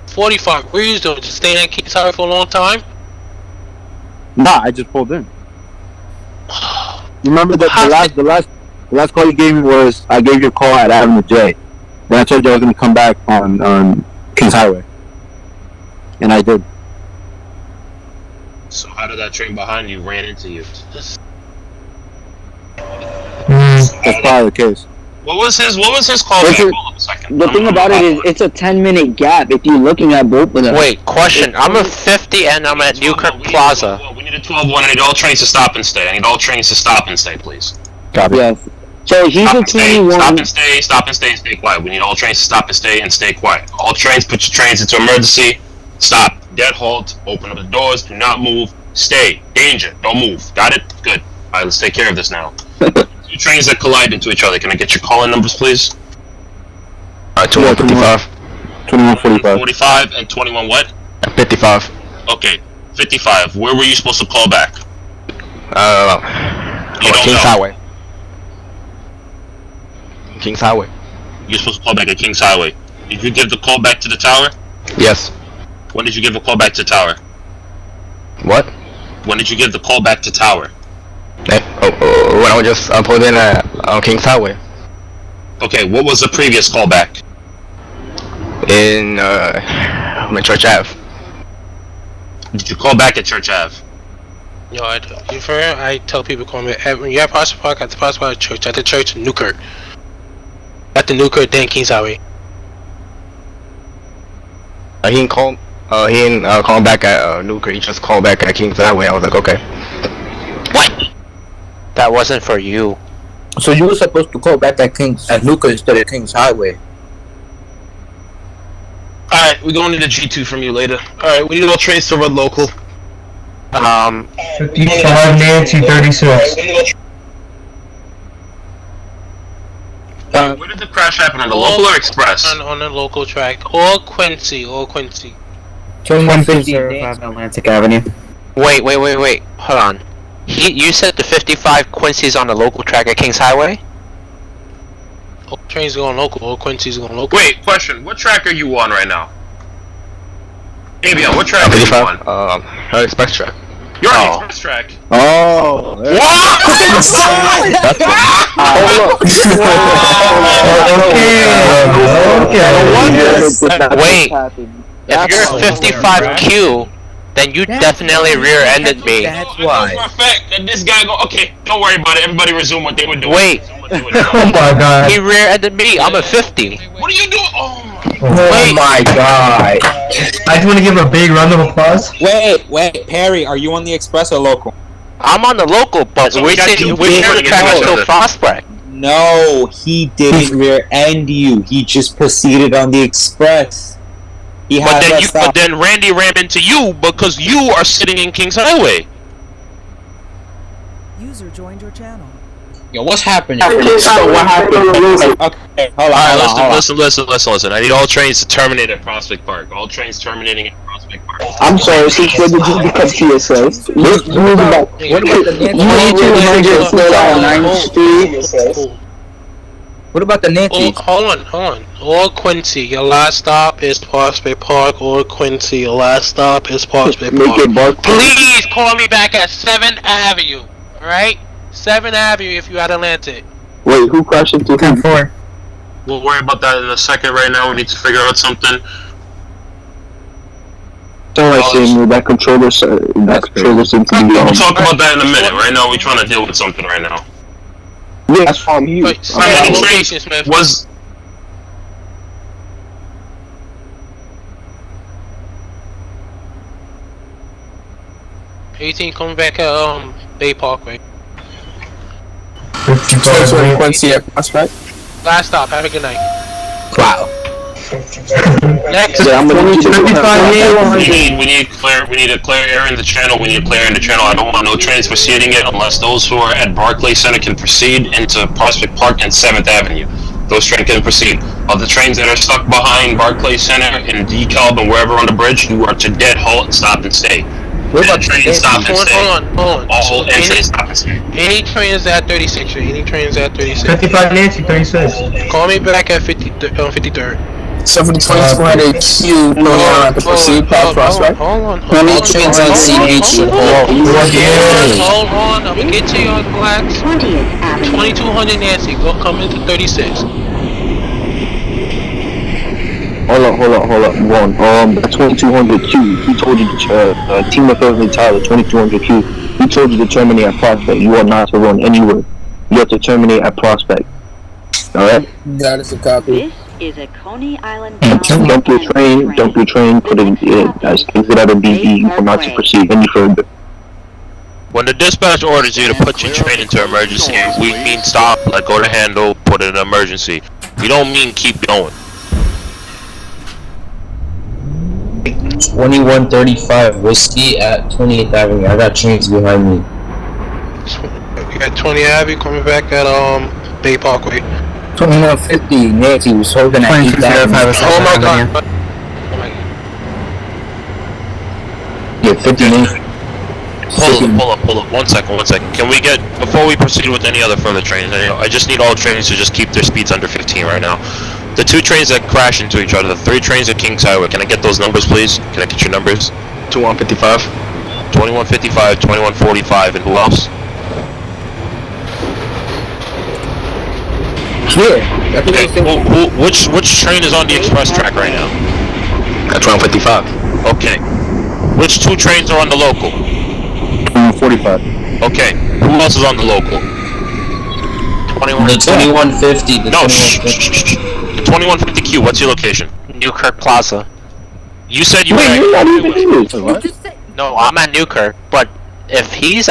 45. Where you doing? Just staying at Kings Highway for a long time? Nah, I just pulled in. You remember the last call you gave me was I gave you a call at Avenue J. Then I told you I was gonna come back on Kings Highway. And I did. So how did that train behind you ran into you? That's probably the case. What was his call? Hold up a second. The thing about it is, it's a 10-minute gap if you're looking at both of them. Wait, question. I'm at 50 and I'm at Newkirk Plaza. We need a 12-1. I need all trains to stop and stay. Please. Copy. Yes. So he's a 21. Stop and stay quiet. We need all trains to stop and stay quiet. All trains, put your trains into emergency. Stop. Dead halt. Open up the doors. Do not move. Stay. Danger. Don't move. Got it? Good. Alright, let's take care of this now. 2 trains that collide into each other. Can I get your call-in numbers, please? Alright, 2155. 2145. 45 and 21 what? 55. Okay. 55. Where were you supposed to call back? Kings Highway. Kings Highway. You're supposed to call back at Kings Highway. Did you give the call back to the tower? Yes. When did you give a call back to tower? What? When did you give the call back to tower? When I was just pulled in on Kings Highway. Okay, what was the previous callback? In Church Ave. Did you call back at Church Ave? Yo, I tell people call me when you're at Prospect Park, at the Prospect Park Church, at the church in Newkirk. At the Newkirk, then Kings Highway. He didn't call back at Newkirk. He just called back at Kings Highway. I was like, okay. What? That wasn't for you. So you were supposed to call back at Newkirk instead of Kings Highway. Alright, we're going to the G2 from you later. Alright, we need all trains to run local. 55 Nancy 36. Where did the crash happen, on the local or express? On the local track. Or Quincy. 2150 Atlantic Avenue. Wait. Hold on. You said the 55 Quincy's on the local track at Kings Highway? All trains going local. All Quincy's going local. Wait, question. What track are you on right now? Avion, what track are you on? Express track. You're on the express track. Oh. Wait. If you're 55Q, then you definitely rear-ended me. That's why. For a fact that this guy okay, don't worry about it. Everybody resume what they were doing. Wait. Oh my god. He rear-ended me. I'm a 50. What are you doing? Oh my god. I just want to give a big round of applause. Wait, Perry, are you on the express or local? I'm on the local, but we're track still Prospect. No, he didn't rear-end you. He just proceeded on the express. But then Randy ran into you because you are sitting in Kings Highway. User joined your channel. Yo, what's happening? Okay, hold on. Listen. I need all trains to terminate at Prospect Park. All trains terminating at Prospect Park. I'm sorry, since when did you become TSA? What about What about the Nancy? Hold on. Or Quincy, your last stop is Prospect Park. Or Quincy, your last stop is Prospect Park. Please call me back at 7th Avenue. Alright? 7th Avenue if you at Atlantic. Wait, who crashed into him? 4. We'll worry about that in a second. Right now, we need to figure out something. Alright, Samuel, that controller seems to be We'll talk about that in a minute. Right now, we're trying to deal with something right now. Yeah, that's from you. Location, Smith. Was 18 coming back at Bay Parkway. Quincy at Prospect. Last stop. Have a good night. Wow. Next. we need a clear area in the channel. We need a clear in the channel. I don't want no trains proceeding it unless those who are at Barclay Center can proceed into Prospect Park and 7th Avenue. Those trains can proceed. Other trains that are stuck behind Barclay Center and DeKalb and wherever on the bridge, you are to dead halt and stop and stay. What about train stop and stay? Hold on. All trains stop and stay. Any trains at 36th Street. 55 Nancy 36. Call me back at 53rd. So for the 2200 Q, no one to proceed past Prospect. Hold on. Any trains on CH. Hold on. I'm gonna get to you on blacks. 2200 Nancy. Go come into 36. Hold up. One. The 2200Q. He told you to team of Thursday Tyler 2200Q. He told you to terminate at Prospect. You are not to run anywhere. You have to terminate at Prospect. All right. That is a copy. Is a Coney Island. Dump your train. Put it as things that are BE. You are not to proceed any further. When the dispatch orders you to put your train into emergency, we mean stop, let go to handle, put it in emergency. We don't mean keep going. 2135 Whiskey at 28th Avenue. I got trains behind me. You got 20 Avenue coming back at Bay Parkway. 2150 Nancy was holding at 8th Avenue. Oh my god. Yeah, 50 Nancy. Hold up. One second. Can we get, before we proceed with any other further trains, I just need all trains to just keep their speeds under 15 right now. The 2 trains that crash into each other, the 3 trains at Kings Highway, can I get those numbers, please? Can I get your numbers? 2155. 2155, 2145, and who else? Yeah. Okay, which train is on the express track right now? That's 155. Okay. Which two trains are on the local? 45. Okay. Who else is on the local? The 2150. No, shh. The 2150Q, what's your location? Newkirk Plaza. You said you were Wait, you're not even in this. No, I'm at Newkirk, but if he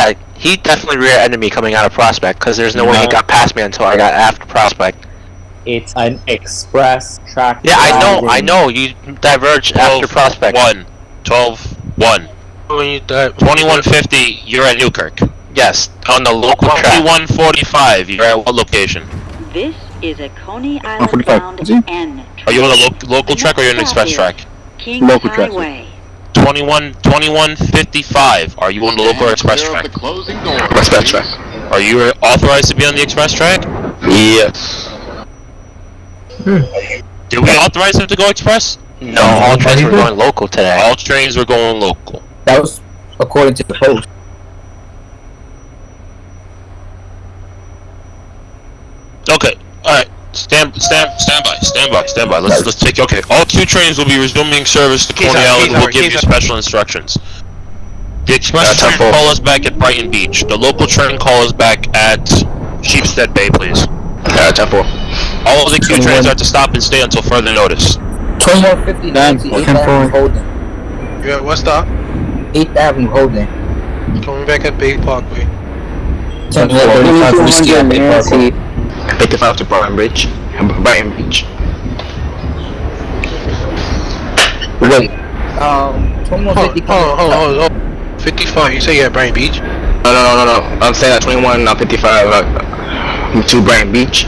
definitely rear enemy coming out of Prospect, because there's no way he got past me until I got after Prospect. It's an express track. Yeah, I know, you diverged after Prospect. 12-1. 2150, you're at Newkirk. Yes, on the local track. 2145, you're at what location? This is a Coney Island bound N. Are you on the local track or you're on the express track? Kings Highway. 2155, are you on the local or express track? Express track. Are you authorized to be on the express track? Yes. Did we authorize him to go express? No, all trains were going local today. All trains were going local. That was according to the post. Okay, alright. Stand by. Let's take. Okay, all Q trains will be resuming service to Coney Island. We'll give you special instructions. The express train call us back at Brighton Beach. The local train call us back at Sheepstead Bay, please. All of the Q trains are to stop and stay until further notice. 2150 Nancy, 8th Avenue Holden. You're at what stop? 8th Avenue Holden. Coming back at Bay Parkway. 10-4, whiskey at Bay Parkway. 55 to Brighton Beach. Wait. 2150. Hold. 55. You say you're at Brighton Beach? No. I'm saying at 2155 to Brighton Beach.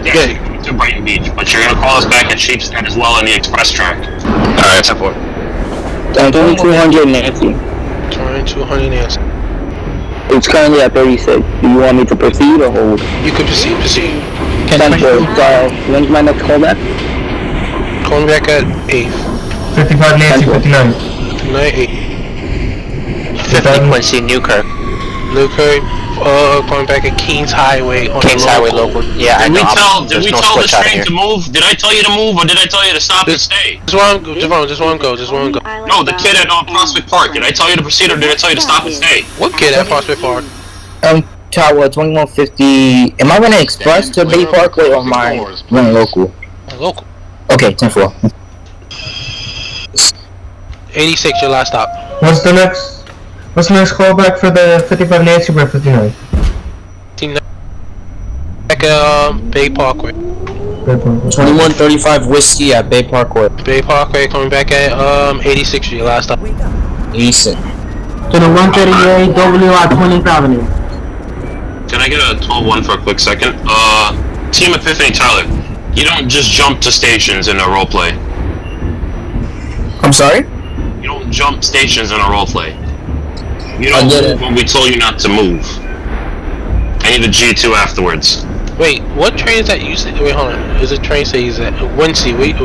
Yeah, to Brighton Beach, but you're gonna call us back at Sheepstead as well on the express track. Alright, 10-4. 2200 Nancy. 2200 Nancy. It's currently at 36. Do you want me to proceed or hold? You can proceed. 10-4. When's my next call back? Calling back at 8. 55 Nancy, 59. 50 Quincy, Newkirk. Going back at Kings Highway on Kings Highway local. Yeah, I know. Did we tell the train to move? Did I tell you to move or did I tell you to stop and stay? Just want to go. No, the kid at Prospect Park. Did I tell you to proceed or did I tell you to stop and stay? What kid at Prospect Park? Tower 2150. Am I running express to Bay Parkway or am I running local? Local. Okay, 10-4. 86, your last stop. What's the next callback for the 55 Nancy by 59? Back at Bay Parkway. 2135 whiskey at Bay Parkway. Bay Parkway coming back at 86, your last stop. 86. To the 138 W at 20th Avenue. Can I get a 12-1 for a quick second? Team Epiphany Tyler, you don't just jump to stations in a roleplay. I'm sorry? You don't jump stations in a roleplay. You don't move when we told you not to move. I need a G2 afterwards. Wait, what train is that you say? Wait, hold on. Is it train say he's at Wincy? Wait,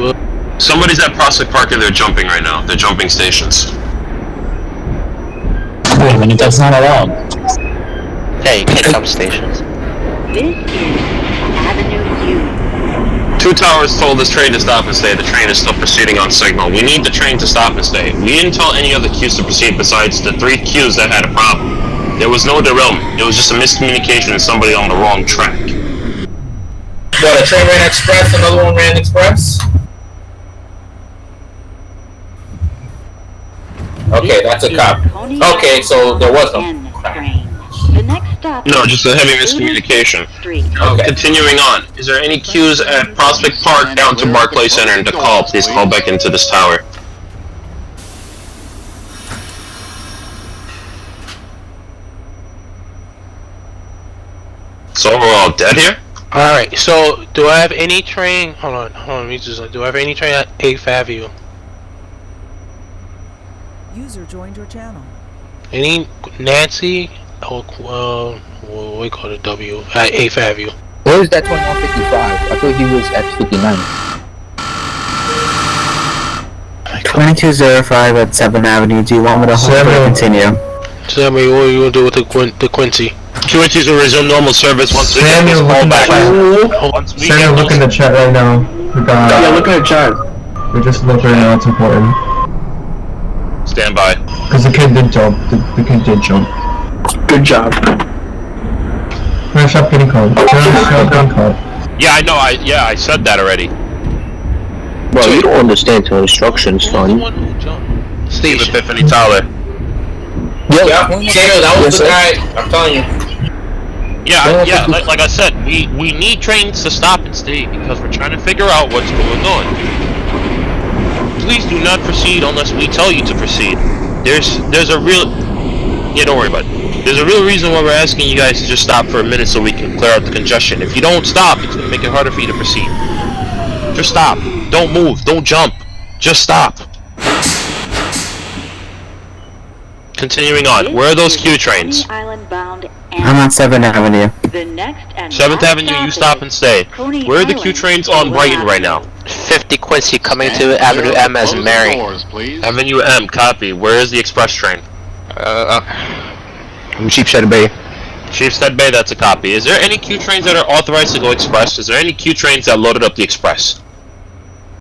somebody's at Prospect Park and they're jumping right now. They're jumping stations. Wait a minute, that's not allowed. Yeah, you can't jump stations. This is Avenue U. 2 towers told this train to stop and stay. The train is still proceeding on signal. We need the train to stop and stay. We didn't tell any other queues to proceed besides the 3 queues that had a problem. There was no derailment. It was just a miscommunication and somebody on the wrong track. What, a train ran express, another one ran express? Okay, that's a cop. Okay, so there was no crap. The next stop. No, just a heavy miscommunication. Okay. Continuing on, is there any queues at Prospect Park down to Barclay Center and DeKalb? Please call back into this tower. So we're all dead here? Alright, so do I have any train? Hold on, let me just. Do I have any train at 8th Avenue? User joined your channel. Any Nancy? Or, what do we call it? W at 8th Avenue. Where is that 2155? I thought he was at 59. 2205 at 7th Avenue. Do you want me to hold or continue? Tell me what are you gonna do with the Quincy? QNCs will resume normal service once we get this Samuel, call back. Samuel, look in the chat right now. We got. Yeah, look at the chat. We just look right now. It's important. Stand by. Because the kid did jump. The kid did jump. Good job. Finish up getting caught. Finish up getting caught. Yeah, I know. I said that already. Bro, you don't understand the instructions, son. Steve Epiphany Tyler. Yeah, Samuel, that was the guy. I'm telling you. Yeah. Like I said, we need trains to stop and stay because we're trying to figure out what's going on. Please do not proceed unless we tell you to proceed. There's a real. Yeah, don't worry about it. There's a real reason why we're asking you guys to just stop for a minute so we can clear out the congestion. If you don't stop, it's gonna make it harder for you to proceed. Just stop. Don't move. Don't jump. Just stop. Continuing on. Where are those Q trains? I'm on 7th Avenue. 7th Avenue, you stop and stay. Where are the Q trains on Brighton right now? 50 Quincy coming to Avenue M as Mary. Avenue M, copy. Where is the express train? Sheepshead Bay. Sheepshead Bay, that's a copy. Is there any Q trains that are authorized to go express? Is there any Q trains that loaded up the express?